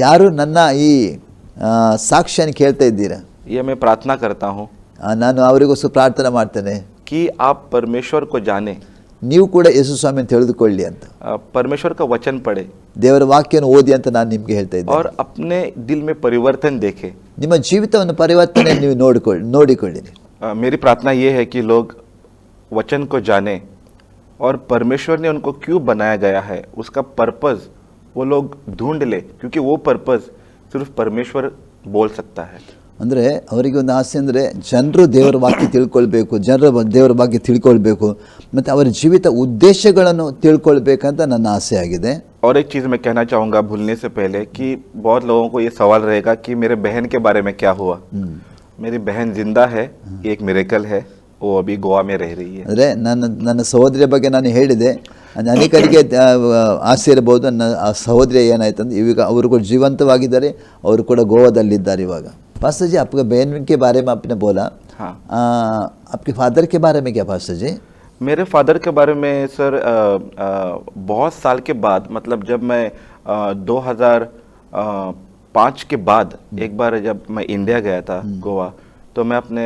ಯಾರು ನನ್ನ ಈ ಸಾಕ್ಷ್ಯನ ಕೇಳ್ತಾ ಇದ್ದೀರಾ, ये मैं प्रार्थना करता हूँ ನಾನು ಅವರಿಗೋಸ್ಕರ ಪ್ರಾರ್ಥನೆ ಮಾಡ್ತೇನೆ कि आप परमेश्वर को जाने, ನೀವು ಕೂಡ ಯೇಸು ಸ್ವಾಮಿಯನ್ನು ತಿಳಿದುಕೊಳ್ಳಿ ಅಂತ, परमेश्वर का वचन पढ़े ದೇವರ ವಾಕ್ಯವನ್ನು ಓದಿ ಅಂತ ನಾನು ನಿಮಗೆ ಹೇಳ್ತಾ ಇದ್ದೇನೆ. और अपने दिल में परिवर्तन देखे. ನಿಮ್ಮ ಜೀವಿತವನ್ನು ಪರಿವರ್ತನೆ ನೀವು ನೋಡಿಕೊಳ್ಳಿ. मेरी प्रार्थना ये है कि लोग वचन को जाने और परमेश्वर ने उनको क्यों बनाया गया है उसका पर्पस वो लोग ढूंढ ले, क्योंकि वो पर्पस सिर्फ परमेश्वर बोल सकता है. ಅಂದರೆ ಅವರಿಗೆ ಒಂದು ಆಸೆ ಅಂದರೆ ಜನರು ದೇವರ ವಾಕ್ಯ ತಿಳ್ಕೊಳ್ಬೇಕು, ದೇವರ ಬಗ್ಗೆ ತಿಳ್ಕೊಳ್ಬೇಕು, ಮತ್ತು ಅವರ ಜೀವಿತ ಉದ್ದೇಶಗಳನ್ನು ತಿಳ್ಕೊಳ್ಬೇಕಂತ ನನ್ನ ಆಸೆ ಆಗಿದೆ. और एक चीज़ मैं कहना चाहूँगा भूलने से पहले कि बहुत लोगों को ये सवाल रहेगा कि मेरे बहन के बारे में क्या हुआ. मेरी बहन जिंदा है, एक मिरेकल है, वो अभी गोवा में रह रही है. ಅಂದರೆ ನನ್ನ ಸಹೋದರಿಯ ಬಗ್ಗೆ ನಾನು ಹೇಳಿದೆ, ಅನೇಕರಿಗೆ ಆಸೆ ಇರಬಹುದು ಆ ಸಹೋದರಿ ಏನಾಯ್ತಂದ್ರೆ ಈಗ ಅವರು ಕೂಡ ಜೀವಂತವಾಗಿದ್ದಾರೆ, ಅವರು ಕೂಡ ಗೋವಾದಲ್ಲಿದ್ದಾರೆ ಇವಾಗ. पास्टर जी, आपके बहन के बारे में आपने बोला, हाँ, आपके फादर के बारे में क्या पास्टर जी? मेरे फादर के बारे में सर बहुत साल के बाद, मतलब जब मैं 2005 के बाद एक बार जब मैं इंडिया गया था गोवा, तो मैं अपने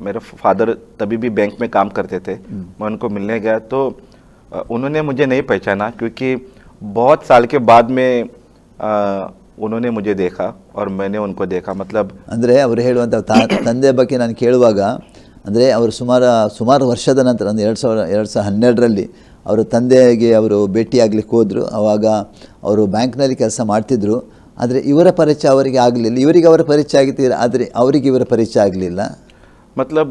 मेरे फादर तभी भी बैंक में काम करते थे, मैं उनको मिलने गया तो उन्होंने मुझे नहीं पहचाना, क्योंकि बहुत साल के बाद में उन्होंने मुझे देखा और मैंने उनको देखा. मतलब ಅಂದರೆ ಅವರು ಹೇಳುವಂಥ ತಂದೆ ಬಗ್ಗೆ ನಾನು ಕೇಳುವಾಗ ಅಂದರೆ ಅವರು ಸುಮಾರು ವರ್ಷದ ನಂತರ ಅಂದರೆ 2012ರಲ್ಲಿ ಅವರು ತಂದೆಗೆ ಅವರು ಭೇಟಿಯಾಗಲಿಕ್ಕೆ ಹೋದರು. ಆವಾಗ ಅವರು ಬ್ಯಾಂಕ್ನಲ್ಲಿ ಕೆಲಸ ಮಾಡ್ತಿದ್ರು. ಆದರೆ ಇವರ ಪರಿಚಯ ಅವರಿಗೆ ಆಗಲಿಲ್ಲ. ಇವರಿಗೆ ಅವರ ಪರಿಚಯ ಆಗಿತ್ತು, ಆದರೆ ಅವರಿಗೆ ಇವರ ಪರಿಚಯ ಆಗಲಿಲ್ಲ. मतलब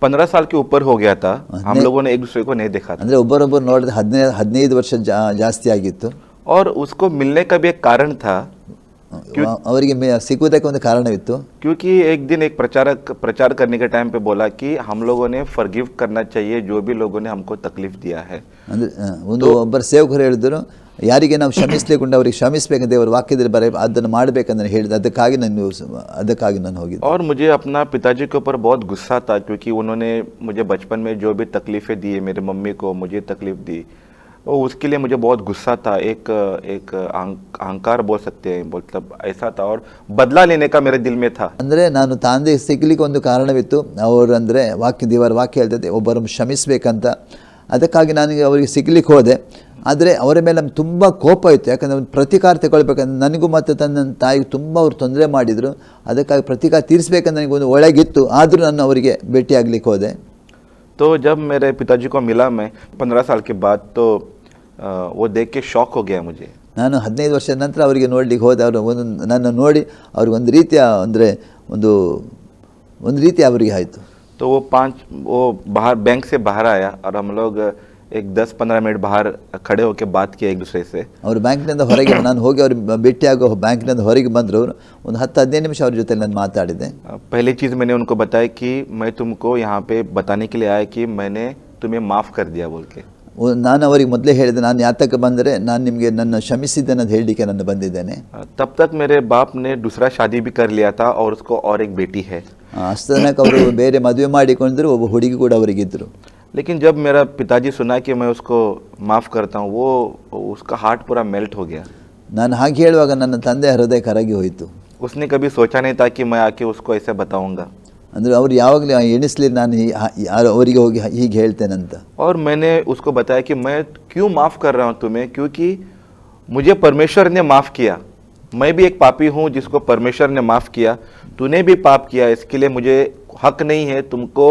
15 साल के ऊपर हो गया था, हम लोगों ने एक दूसरे को नहीं देखा था. ಅಂದರೆ ಒಬ್ಬರೊಬ್ಬರು ನೋಡಿದ್ರೆ 15 ವರ್ಷ ಜಾಸ್ತಿ ಆಗಿತ್ತು. और उसको मिलने का भी एक कारण था, ಅವರಿಗೆ ಸಿಗುವುದಕ್ಕೆ ಒಂದು ಕಾರಣವಿತ್ತು. क्योंकि एक दिन एक प्रचार करने के टाइम पे बोला कि हम लोगों ने फॉरगिव करना चाहिए जो भी लोगों ने हमको तकलीफ दिया है. ಅಂದರೆ ಒಂದು ಒಬ್ಬರು ಸೇವಕರು ಹೇಳಿದ್ರು, ಯಾರಿಗೆ ನಾವು ಕ್ಷಮಿಸಲೇకుండా ಅವರಿಗೆ ಕ್ಷಮಿಸಬೇಕಂತ ದೇವರ ವಾಕ್ಯದಲ್ಲಿ ಅದನ್ನು ಮಾಡಬೇಕಂತ ಹೇಳಿದ. ಅದಕ್ಕಾಗಿ ನಾನು ಹೋಗಿದ್ದೆ. और मुझे अपना पिताजी के ऊपर बहुत गुस्सा था, क्योंकि उन्होंने मुझे बचपन में जो भी तकलीफ़ें दी, मेरे मम्मी को मुझे तकलीफ़ दी, और उसके लिए मुझे बहुत गुस्सा था. एक अहंकार बोल सकते हैं, मतलब ऐसा था, और बदला लेने का मेरे दिल में था. ಅಂದರೆ ನಾನು ತಂದೆ ಸಿಗಲಿಕ್ಕೆ ಒಂದು ಕಾರಣವಿತ್ತು. ಅವರು ಅಂದರೆ ದೇವರ ವಾಕ್ಯ ಹೇಳ್ತದೆ ಒಬ್ಬರನ್ನು ಕ್ಷಮಿಸಬೇಕಂತ. ಅದಕ್ಕಾಗಿ ನನಗೆ ಅವರಿಗೆ ಸಿಗಲಿಕ್ಕೆ ಹೋದೆ. ಆದರೆ ಅವರ ಮೇಲೆ ನಮ್ಗೆ ತುಂಬ ಕೋಪ ಇತ್ತು. ಯಾಕಂದರೆ ಪ್ರತಿಕಾರ ತಗೊಳ್ಬೇಕಂದ್ರೆ ನನಗೂ ಮತ್ತು ತನ್ನ ತಾಯಿಗೂ ತುಂಬ ಅವರು ತೊಂದರೆ ಮಾಡಿದರು. ಅದಕ್ಕಾಗಿ ಪ್ರತಿಕಾರ ತೀರಿಸಬೇಕಂತ ನನಗೊಂದು ಒಳಗಿತ್ತು. ಆದರೂ ನಾನು ಅವರಿಗೆ ಭೇಟಿಯಾಗಲಿಕ್ಕೆ ಹೋದೆ. तो जब मेरे पिताजी को मिला मैं 15 साल के बाद, तो वो देख के शॉक हो गया मुझे. ನಾನು 15 ವರ್ಷದ ನಂತರ ಅವರಿಗೆ ನೋಡಲಿಕ್ಕೆ ಹೋದೆ. ಅವರು ನನ್ನ ನೋಡಿ ಅವ್ರಿಗೆ ಒಂದು ರೀತಿಯ ಅಂದರೆ ಒಂದು ರೀತಿ ಅವರಿಗೆ ಆಯಿತು. तो वो बाहर बैंक से बाहर आया और हम लोग एक 10-15 मिनट बाहर खड़े होकर बात किए एक दूसरे से. ಅವರು ಬ್ಯಾಂಕ್ನಿಂದ ಹೊರಗೆ ನಾನು ಹೋಗಿ ಅವ್ರು ಭೇಟಿಯಾಗೋ ಬ್ಯಾಂಕ್ನಿಂದ ಹೊರಗೆ ಬಂದರು. ಅವರು ಒಂದು 10-15 ನಿಮಿಷ ಅವ್ರ ಜೊತೆ ನಾನು ಮಾತಾಡಿದೆ. पहली चीज़ मैंने उनको बताया कि मैं तुमको यहाँ पे बताने के लिए आया कि मैंने तुम्हें माफ़ कर दिया बोल के. ನಾನು ಅವರಿಗೆ ಮೊದಲೇ ಹೇಳಿದೆ, ನಾನು ಯಾತಕ್ಕೆ ಬಂದರೆ ನಾನು ನಿಮಗೆ ನನ್ನ ಕ್ಷಮಿಸಿದ್ದೇನೆ ಅಂತ ಹೇಳಲಿಕ್ಕೆ ನಾನು ಬಂದಿದ್ದೇನೆ. तब तक मेरे बाप ने दूसरा शादी भी कर लिया था और उसको और एक बेटी है. ಅಷ್ಟು ತನಕ ಅವರು ಬೇರೆ ಮದುವೆ ಮಾಡಿಕೊಂಡ್ರು, ಒಬ್ಬ ಹುಡುಗಿ ಕೂಡ ಅವರಿಗಿದ್ದರು. लेकिन जब मेरा पिताजी सुना कि मैं उसको माफ़ करता हूँ, वो उसका हार्ट पूरा मेल्ट हो गया. ನಾನು ಹಾಗೆ ಹೇಳುವಾಗ ನನ್ನ ತಂದೆ ಹೃದಯ ಕರಗಿ ಹೋಯಿತು. उसने कभी सोचा नहीं था कि मैं आके उसको ऐसे बताऊँगा. ಅಂದರೆ ಅವ್ರು ಯಾವಾಗಲೂ ಎಣಿಸ್ಲಿ ನಾನು ಅವರಿಗೆ ಹೋಗಿ ಹೀಗೆ ಹೇಳ್ತೇನಂತ. और मैंने उसको बताया कि मैं क्यों माफ़ कर रहा हूँ तुम्हें, क्योंकि मुझे परमेश्वर ने माफ़ किया. मैं भी एक पापी हूँ जिसको परमेश्वर ने माफ़ किया. तूने भी पाप किया, इसके लिए मुझे हक नहीं है तुमको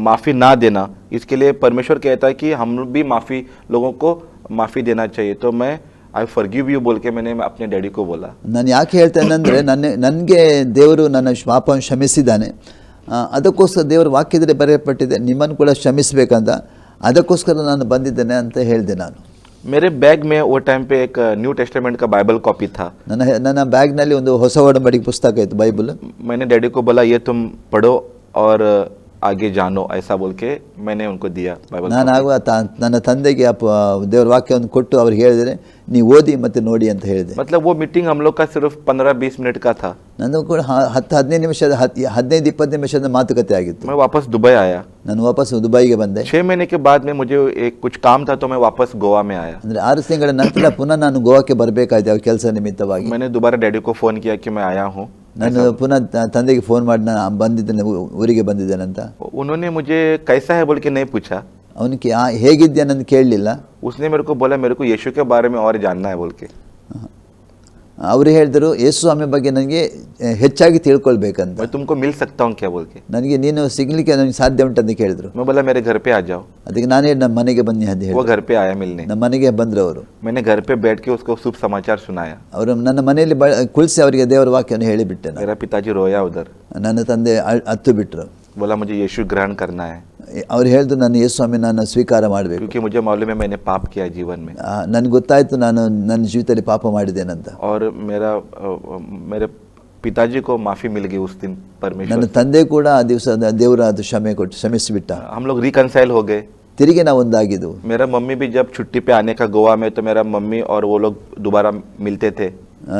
माफ़ी ना देना. इसके लिए परमेश्वर कहता है कि हम भी लोगों को माफ़ी देना चाहिए. तो मैं आई फॉरगिव यू बोल के मैंने अपने डैडी को बोला. ನಾನು ಯಾಕೆ ಹೇಳ್ತೇನೆ ಅಂದರೆ ನನಗೆ ದೇವರು ನನ್ನ ಪಾಪವನ್ನು ಕ್ಷಮಿಸಿದ್ದಾನೆ. ಅದಕ್ಕೋಸ್ಕರ ದೇವರ ವಾಕ್ಯದಲ್ಲಿ ಬರೆಯಲ್ಪಟ್ಟಿದೆ ನಿಮ್ಮನ್ನು ಕೂಡ ಕ್ಷಮಿಸಬೇಕಂತ. ಅದಕ್ಕೋಸ್ಕರ ನಾನು ಬಂದಿದ್ದೇನೆ ಅಂತ ಹೇಳಿದೆ ನಾನು. मेरे बैग में वो टाइम पे एक न्यू टेस्टामेंट का बाइबल कॉपी था. ನನ್ನ ಬ್ಯಾಗ್ನಲ್ಲಿ ಒಂದು ಹೊಸ ಒಡಂಬಡಿಕೆ ಪುಸ್ತಕ ಇತ್ತು, ಬೈಬಲ್. मैंने डैडी को बोला ये तुम पढ़ो और आगे जानो, ऐसा बोल के मैंने उनको दिया बाइबल. ನಾನು ಆಗ ನನ್ನ ತಂದೆಗೆ ದೇವರ ವಾಕ್ಯವನ್ನು ಕೊಟ್ಟು ಅವ್ರಿಗೆ ಹೇಳಿದರೆ ನೀವು ಓದಿ ಮತ್ತು ನೋಡಿ ಅಂತ ಹೇಳಿದೆ. मतलब वो मीटिंग हम लोग का सिर्फ 15-20 मिनट का था. ನಾನು ಕೂಡ 10-15 ನಿಮಿಷದ 15-20 ನಿಮಿಷದ ಮಾತುಕತೆ ಆಗಿತ್ತು. मैं वापस दुबई आया. ನಾನು ವಾಪಸ್ ದುಬೈಗೆ ಬಂದೆ. 6 महीने के बाद में मुझे एक कुछ काम था, तो मैं वापस गोवा में आया. ಅಂದರೆ 6 ತಿಂಗಳ ನಂತರ ಪುನಃ ನಾನು ಗೋವಾಕ್ಕೆ ಬರಬೇಕಾಯ್ತು ಯಾವ ಕೆಲಸ ನಿಮಿತ್ತವಾಗಿ. मैंने दोबारा डैडी को फ़ोन किया कि मैं आया हूँ. ನಾನು ಪುನಃ ತಂದೆಗೆ ಫೋನ್ ಮಾಡಿ ನಾನು ಬಂದಿದ್ದೇನೆ, ಊರಿಗೆ ಬಂದಿದ್ದೇನಂತ. उन्होंने मुझे कैसा है बोल के नहीं पूछा. ಅವನಿಗೆ ಹೇಗಿದ್ಯಾ ನನ್ನ ಕೇಳಲಿಲ್ಲ. उसने मेरे को बोला मेरे को यीशु के बारे में और जानना है बोल के. ಅವರು ಹೇಳಿದರು ಯೇಸು ಸ್ವಾಮಿ ಬಗ್ಗೆ ನನಗೆ ಹೆಚ್ಚಾಗಿ ತಿಳ್ಕೊಳ್ಬೇಕಂತ. मैं तुमको मिल सकता हूँ क्या बोल के. ನನಗೆ ನೀನು ಸಿಗ್ಲಿಕ್ಕೆ ನನಗೆ ಸಾಧ್ಯ ಉಂಟಂತ ಕೇಳಿದ್ರು. मैं बोला मेरे घर पे आ जाओ. ಅದಕ್ಕೆ ನಾನು ಹೇಳಿ ನಮ್ಮ ಮನೆಗೆ ಬನ್ನಿ ಅಂತ ಹೇಳಿ. वो घर पे आया मिलने. ನಮ್ಮ ಮನೆಗೆ ಬಂದರು ಅವರು. मैंने घर पे बैठ के उसको शुभ समाचार सुनाया. ಅವರು ನನ್ನ ಮನೆಯಲ್ಲಿ ಕುಳಿಸಿ ಅವರಿಗೆ ದೇವರ ವಾಕ್ಯವನ್ನು ಹೇಳಿಬಿಟ್ಟೆ. मेरा पिताजी रोया उधर. ನನ್ನ ತಂದೆ ಅತ್ತು ಬಿಟ್ಟರು. बोला मुझे यीशु ग्रहण करना है. ಅವ್ರು ಹೇಳಿದ್ರು ನಾನು ಯೇಸು ಸ್ವಾಮಿ ನಾನು ಸ್ವೀಕಾರ ಮಾಡಬೇಕು. क्योंकि मुझे मालूम है मैंने पाप किया जीवन में. ನನಗೆ ಗೊತ್ತಾಯ್ತು ನಾನು ನನ್ನ ಜೀವಿತದಲ್ಲಿ ಪಾಪ ಮಾಡಿದ್ದೇನಂತ. और मेरे पिताजी को माफी मिल गई उस दिन परमेश्वर. ನನ್ನ ತಂದೆ ಕೂಡ ಆ ದಿವಸ ದೇವರ ಅದು ಕ್ಷಮಿಸಿಬಿಟ್ಟ. हम लोग रिकंसाइल हो गए. ತಿರುಗಿ ನಾವು ಒಂದಾಗಿದ್ದು. मेरा मम्मी भी जब छुट्टी पे आने का गोवा में, तो मेरा मम्मी और वो लोग दोबारा मिलते थे.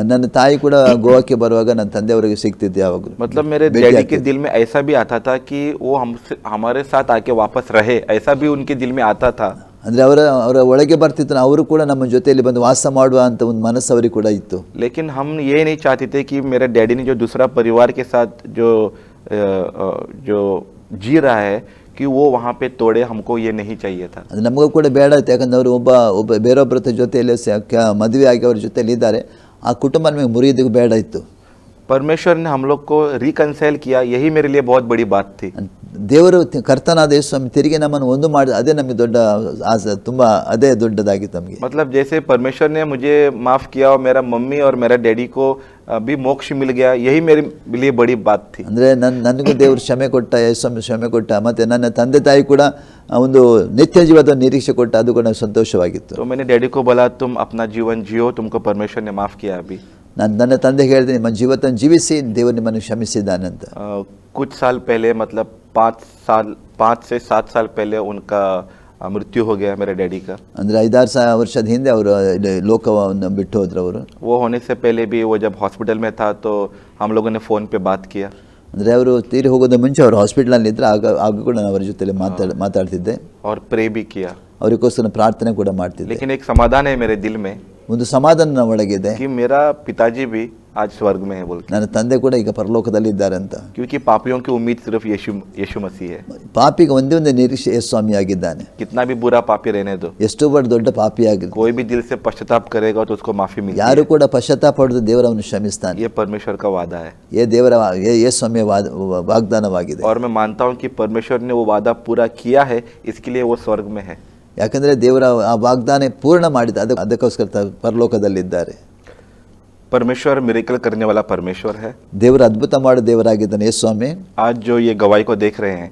ನನ್ನ ತಾಯಿ ಕೂಡ ಗೋವಾಕ್ಕೆ ಬರುವಾಗ ನನ್ನ ತಂದೆಯವರಿಗೆ ಸಿಗ್ತಿದ್ದೆ ಯಾವಾಗಲೂ. मतलब मेरे डैडी के दिल में ऐसा भी आता था कि वो हमारे साथ आके वापस रहे, ऐसा भी उनके दिल में आता था. ಅಂದರೆ ಅವರ ಒಳಗೆ ಬರ್ತಿತ್ತು, ಅವರು ಕೂಡ ನಮ್ಮ ಜೊತೆಯಲ್ಲಿ ಬಂದು ವಾಸ ಮಾಡುವ ಅಂತ ಒಂದು ಮನಸ್ಸು ಅವರಿಗೆ ಕೂಡ ಇತ್ತು. लेकिन हम ये नहीं चाहते थे कि मेरे डैडी ने जो दूसरा परिवार के साथ जो जी रहा है कि वो वहाँ पे तोड़े, हमको ये नहीं चाहिए था. ಅದು ನಮಗೂ ಕೂಡ ಬೇಡ ಇತ್ತು. ಯಾಕಂದ್ರೆ ಅವರು ಒಬ್ಬ ಬೇರೊಬ್ಬರ ಜೊತೆಯಲ್ಲಿ ಮದುವೆ ಆಗಿ ಅವ್ರ ಜೊತೆಯಲ್ಲಿ ಇದ್ದಾರೆ, ಆ ಕುಟುಂಬ ನಮಗೆ ಮುರಿಯೋದಕ್ಕೆ ಬೇಡ ಇತ್ತು. परमेश्वर ने हम लोग को रिकंसाइल किया, यही मेरे लिए बहुत बड़ी बात थी. ದೇವರು ಕರ್ತನಾದ ಯೇಸು ಸ್ವಾಮಿ ತಿರುಗಿ ನಮ್ಮನ್ನು ಒಂದು ಮಾಡಿ, ಅದೇ ನಮಗೆ ದೊಡ್ಡ ಆಸೆ, ತುಂಬ ಅದೇ ದೊಡ್ಡದಾಗಿತ್ತು ನಮಗೆ. मतलब जैसे परमेश्वर ने मुझे माफ़ किया और मेरा मम्मी और मेरा डैडी को भी मोक्ष मिल गया, यही मेरे लिए बड़ी बात थी. ಅಂದರೆ ನನಗೂ ದೇವರು ಕ್ಷಮೆ ಕೊಟ್ಟ, ಯೇಸು ಸ್ವಾಮಿ ಕ್ಷಮೆ ಕೊಟ್ಟ, ಮತ್ತು ನನ್ನ ತಂದೆ ತಾಯಿ ಕೂಡ ಒಂದು ನಿತ್ಯ ಜೀವದ ನಿರೀಕ್ಷೆ ಕೊಟ್ಟ, ಅದು ಕೂಡ ಸಂತೋಷವಾಗಿತ್ತು. तो मैंने डैडी को बोला तुम अपना जीवन जियो, तुमको परमेश्वर ने माफ़ किया अभी. ನಾನು ನನ್ನ ತಂದೆಗೆ ಹೇಳಿದೆ, ನಿಮ್ಮ ಜೀವನ ಜೀವಿಸಿ, ದೇವರು ನಿಮ್ಮನ್ನು ಕ್ಷಮಿಸಿದ್ದಾನೆ ಅಂತ. कुछ साल पहले, मतलब 5 से 7 साल पहले उनका मृत्यु हो गया मेरे डैडी का. ಅಂದರೆ 5-6 ವರ್ಷದ ಹಿಂದೆ ಅವರು ಲೋಕವನ್ನು ಬಿಟ್ಟು ಹೋದ್ರು. ಅವರು वो होने से पहले भी वो जब हॉस्पिटल में था तो हम लोगों ने फ़ोन पे बात किया. ಅಂದರೆ ಅವರು ತೀರಿ ಹೋಗೋದು ಮುಂಚೆ ಅವರು ಹಾಸ್ಪಿಟಲಲ್ಲಿ ಇದ್ದರೆ, ಆಗ ಕೂಡ ನಾನು ಅವರ ಜೊತೆಲಿ ಮಾತಾಡ್ತಿದ್ದೆ. और प्रे भी किया. ಅವರಿಗೋಸ್ಕರ ಪ್ರಾರ್ಥನೆ ಕೂಡ ಮಾಡ್ತಿದ್ದೆ. लेकिन एक समाधान है मेरे दिल में ಒಂದು ಸಮಾಧಾನ ಒಳಗಿದೆ कि मेरा पिताजी भी आज स्वर्ग में है बोल के. ನನ್ನ ತಂದೆ ಕೂಡ ಈಗ ಪರಲೋಕದಲ್ಲಿ ಇದ್ದಾರೆ ಅಂತ. क्योंकि पापियों की उम्मीद सिर्फ यीशु मसीह है. ಪಾಪಿಗೆ ಒಂದೇ ಒಂದು ನಿರೀಕ್ಷೆ ಯೇಸು ಸ್ವಾಮಿ ಆಗಿದ್ದಾನೆ. कितना भी बुरा पापी रहने दो, ಎಷ್ಟು ದೊಡ್ಡ ಪಾಪಿ ಆಗಿದ್ದು, कोई भी दिल से पश्चाताप करेगा तो उसको माफी मिलेगी. ಯಾರು ಕೂಡ ಪಶ್ಚಾತ್ತಾಪ ಪಡೆದು ದೇವರನ್ನು ಕ್ಷಮಿಸ್ತಾನೆ. ये परमेश्वर का वादा है. ಯೇಸು ಸ್ವಾಮಿಯ ವಾಗ್ದಾನವಾಗಿದೆ. और मैं मानता हूँ कि परमेश्वर ने वो वादा पूरा किया है, इसके लिए वो स्वर्ग में है. ಯಾಕಂದರೆ ದೇವರ ಆ ವಾಗ್ದಾನ ಪೂರ್ಣ ಮಾಡಿದ, ಅದಕ್ಕೋಸ್ಕರ ಪರಲೋಕದಲ್ಲಿದ್ದಾರೆ. परमेश्वर मिरेकल करने वाला परमेश्वर है. ದೇವರು ಅದ್ಭುತ ಮಾಡೋ ದೇವರಾಗಿದ್ದಾನೆ ಯೇಸು ಸ್ವಾಮಿ. आज जो ये गवाही को देख रहे हैं,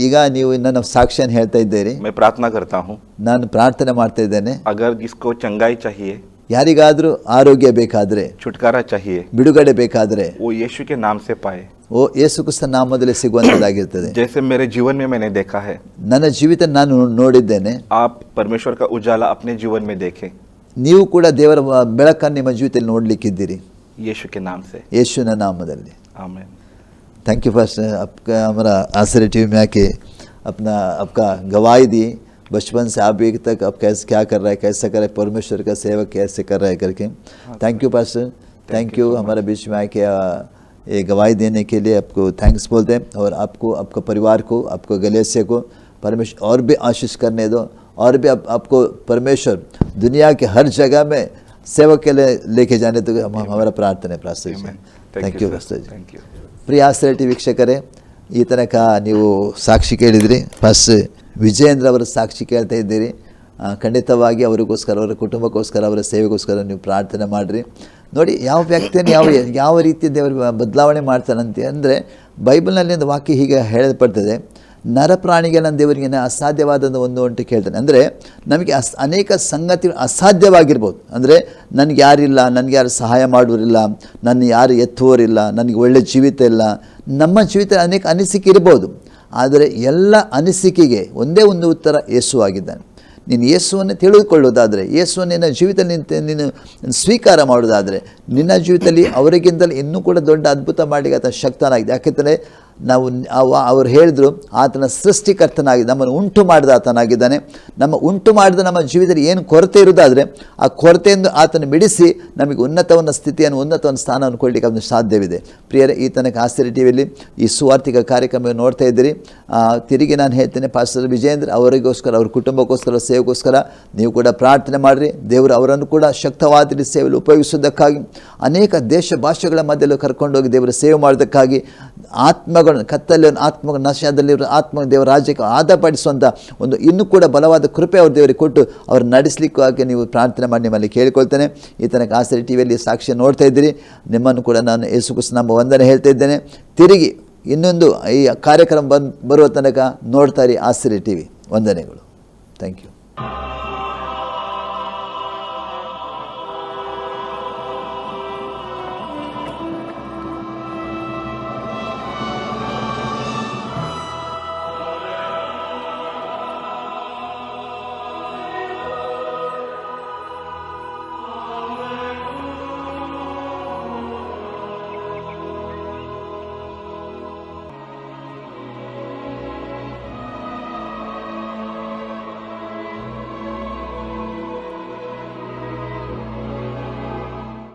ಈಗ ನೀವು ನನ್ನ ಸಾಕ್ಷ್ಯನ ಹೇಳ್ತಾ ಇದ್ದೀರಿ. मैं प्रार्थना करता हूँ, ನಾನು ಪ್ರಾರ್ಥನೆ ಮಾಡ್ತಾ ಇದ್ದೇನೆ, अगर जिसको चंगाई चाहिए, ಯಾರಿಗಾದರೂ ಆರೋಗ್ಯ ಬೇಕಾದರೆ, छुटकारा चाहिए, ಬಿಡುಗಡೆ ಬೇಕಾದರೆ, वो यीशु के नाम से पाए. ಓ ಯೇಸು ಕ್ರಿಸ್ತನ ನಾಮದಲ್ಲಿ ಸಿಗುವಂತದ್ದಾಗಿರ್ತದೆ. जैसे मेरे जीवन में मैंने देखा है, ನನ್ನ ಜೀವಿತ ನಾನು ನೋಡಿದ್ದೇನೆ. आप परमेश्वर का उजाला अपने जीवन में देखें. ನೀವು ಕೂಡ ದೇವರ ಬೆಳಕನ್ನು ನಿಮ್ಮ ಜೀವಿತದಲ್ಲಿ ನೋಡಲಿಕ್ಕಿದ್ದೀರಿ, यीशु के नाम से. ಯೇಸುವಿನ ನಾಮದಲ್ಲಿ. आमीन. थैंक यू फर्स्ट, आपका हमारा आसरे टीवी में आके आपका गवाही दी. बचपन से आप एक तक आप कैसे क्या कर रहा है, कैसे कर रहा है, परमेश्वर का सेवा कैसे कर रहा है करके. Thank you pastor, thank you हमारे बीच में आके ये गवाही देने के लिए आपको थैंक्स बोलते हैं. और आपको, आपका परिवार को, आपको गलेसे को परमेश्वर और भी आशीष करने दो, और भी आपको परमेश्वर दुनिया के हर जगह में सेवा के लिए लेके जाने तो हमारा प्रार्थना है pastor ji. Thank you pastor ji. ಪ್ರಿಯ ಆಸರೆ ಟಿ ವೀಕ್ಷಕರೇ, ಈ ತನಕ ನೀವು ಸಾಕ್ಷಿ ಕೇಳಿದ್ರಿ. ಫಸ್ಟ್ ವಿಜಯೇಂದ್ರ ಅವರ ಸಾಕ್ಷಿ ಕೇಳ್ತಾ ಇದ್ದೀರಿ. ಖಂಡಿತವಾಗಿ ಅವರಿಗೋಸ್ಕರ, ಅವರ ಕುಟುಂಬಕ್ಕೋಸ್ಕರ, ಅವರ ಸೇವೆಗೋಸ್ಕರ ನೀವು ಪ್ರಾರ್ಥನೆ ಮಾಡಿರಿ. ನೋಡಿ, ಯಾವ ವ್ಯಕ್ತಿಯನ್ನು ಯಾವ ರೀತಿ ದೇವರು ಬದಲಾವಣೆ ಮಾಡ್ತಾನಂತೆ ಅಂದರೆ, ಬೈಬಲ್ನಲ್ಲಿ ಒಂದು ವಾಕ್ಯ ಹೀಗೆ ಹೇಳಲ್ಪಡ್ತದೆ, ನರಪ್ರಾಣಿಗಳನ್ನು ದೇವರಿಗೆ ಅಸಾಧ್ಯವಾದಂಥ ಒಂದು ಅಂತ ಕೇಳ್ತಾನೆ. ಅಂದರೆ ನಮಗೆ ಅನೇಕ ಸಂಗತಿಗಳು ಅಸಾಧ್ಯವಾಗಿರ್ಬೋದು. ಅಂದರೆ ನನಗೆ ಯಾರಿಲ್ಲ, ನನಗೆ ಯಾರು ಸಹಾಯ ಮಾಡುವರಿಲ್ಲ, ನನ್ನ ಯಾರು ಎತ್ತುವರಿಲ್ಲ, ನನಗೆ ಒಳ್ಳೆಯ ಜೀವಿತ ಇಲ್ಲ, ನಮ್ಮ ಜೀವಿತ ಅನೇಕ ಅನಿಸಿಕೆ ಇರ್ಬೋದು. ಆದರೆ ಎಲ್ಲ ಅನಿಸಿಕೆಗೆ ಒಂದೇ ಒಂದು ಉತ್ತರ ಯೇಸು ಆಗಿದ್ದಾನೆ. ನೀನು ಯೇಸುವನ್ನು ತಿಳಿದುಕೊಳ್ಳೋದಾದರೆ, ಯೇಸುವನ್ನು ನಿನ್ನ ಜೀವಿತದಲ್ಲಿ ನೀನು ಸ್ವೀಕಾರ ಮಾಡೋದಾದರೆ, ನಿನ್ನ ಜೀವಿತದಲ್ಲಿ ಅವರಿಗಿಂತಲೂ ಇನ್ನೂ ಕೂಡ ದೊಡ್ಡ ಅದ್ಭುತ ಮಾಡಲಿಕ್ಕೆ ಆತ ಶಕ್ತನಾಗಿದೆ. ಯಾಕೆಂದರೆ ಅವರು ಹೇಳಿದರು, ಆತನ ಸೃಷ್ಟಿಕರ್ತನಾಗಿದೆ, ನಮ್ಮನ್ನು ಉಂಟು ಮಾಡಿದ ಆತನಾಗಿದ್ದಾನೆ. ಉಂಟು ಮಾಡಿದ ನಮ್ಮ ಜೀವಿತದಲ್ಲಿ ಏನು ಕೊರತೆ ಇರೋದಾದರೆ, ಆ ಕೊರತೆಯಿಂದ ಆತನ ಬಿಡಿಸಿ ನಮಗೆ ಉನ್ನತವನ್ನ ಸ್ಥಿತಿಯನ್ನು, ಉನ್ನತವನ್ನ ಸ್ಥಾನವನ್ನು ಕೊಡಲಿಕ್ಕೆ ಅದನ್ನು ಸಾಧ್ಯವಿದೆ. ಪ್ರಿಯರೇ, ಈ ತನಕ ಆಸರೆ ಟಿವಿಯಲ್ಲಿ ಈ ಸುವಾರ್ತಿಕ ಕಾರ್ಯಕ್ರಮ ನೋಡ್ತಾ ಇದ್ದೀರಿ. ತಿರುಗಿ ನಾನು ಹೇಳ್ತೇನೆ, ಪಾಸ್ಟರ್ ವಿಜಯೇಂದ್ರ ಅವರಿಗೋಸ್ಕರ, ಅವ್ರ ಕುಟುಂಬಕ್ಕೋಸ್ಕರ, ಸೇವೆಗೋಸ್ಕರ ನೀವು ಕೂಡ ಪ್ರಾರ್ಥನೆ ಮಾಡಿರಿ. ದೇವರು ಅವರನ್ನು ಕೂಡ ಶಕ್ತವಾದ ಸೇವೆಯಲ್ಲಿ ಉಪಯೋಗಿಸೋದಕ್ಕಾಗಿ, ಅನೇಕ ದೇಶ ಭಾಷೆಗಳ ಮಧ್ಯೆಲ್ಲೂ ಕರ್ಕೊಂಡೋಗಿ ದೇವರ ಸೇವೆ ಮಾಡೋದಕ್ಕಾಗಿ, ಆತ್ಮಗಳನ್ನು ಕತ್ತಲೆ ಆತ್ಮ ನಶದಲ್ಲಿರೋ ಆತ್ಮ ದೇವರ ರಾಜ್ಯಕ್ಕೆ ಆಧಾರಪಡಿಸುವಂಥ ಒಂದು ಇನ್ನೂ ಕೂಡ ಬಲವಾದ ಕೃಪೆ ಅವ್ರ ದೇವರಿಗೆ ಕೊಟ್ಟು ಅವ್ರು ನಡೆಸಲಿಕ್ಕಾಗಿ ನೀವು ಪ್ರಾರ್ಥನೆ ಮಾಡಿ ನಿಮ್ಮಲ್ಲಿ ಕೇಳಿಕೊಳ್ತೇನೆ. ಈ ತನಕ ಆಸರೆ ಟಿವಿಯಲ್ಲಿ ಸಾಕ್ಷಿ ನೋಡ್ತಾ ಇದ್ದೀರಿ. ನಿಮ್ಮನ್ನು ಕೂಡ ನಾನು ಯೇಸು ಕ್ರಿಸ್ತನ ನಾಮ ವಂದನೆ ಹೇಳ್ತಾ ಇದ್ದೇನೆ. ತಿರುಗಿ ಇನ್ನೊಂದು ಈ ಕಾರ್ಯಕ್ರಮ ಬರುವ ತನಕ ನೋಡ್ತಾ ಇರಿ ಆಸರೆ ಟಿವಿ. ವಂದನೆಗಳು. Thank you.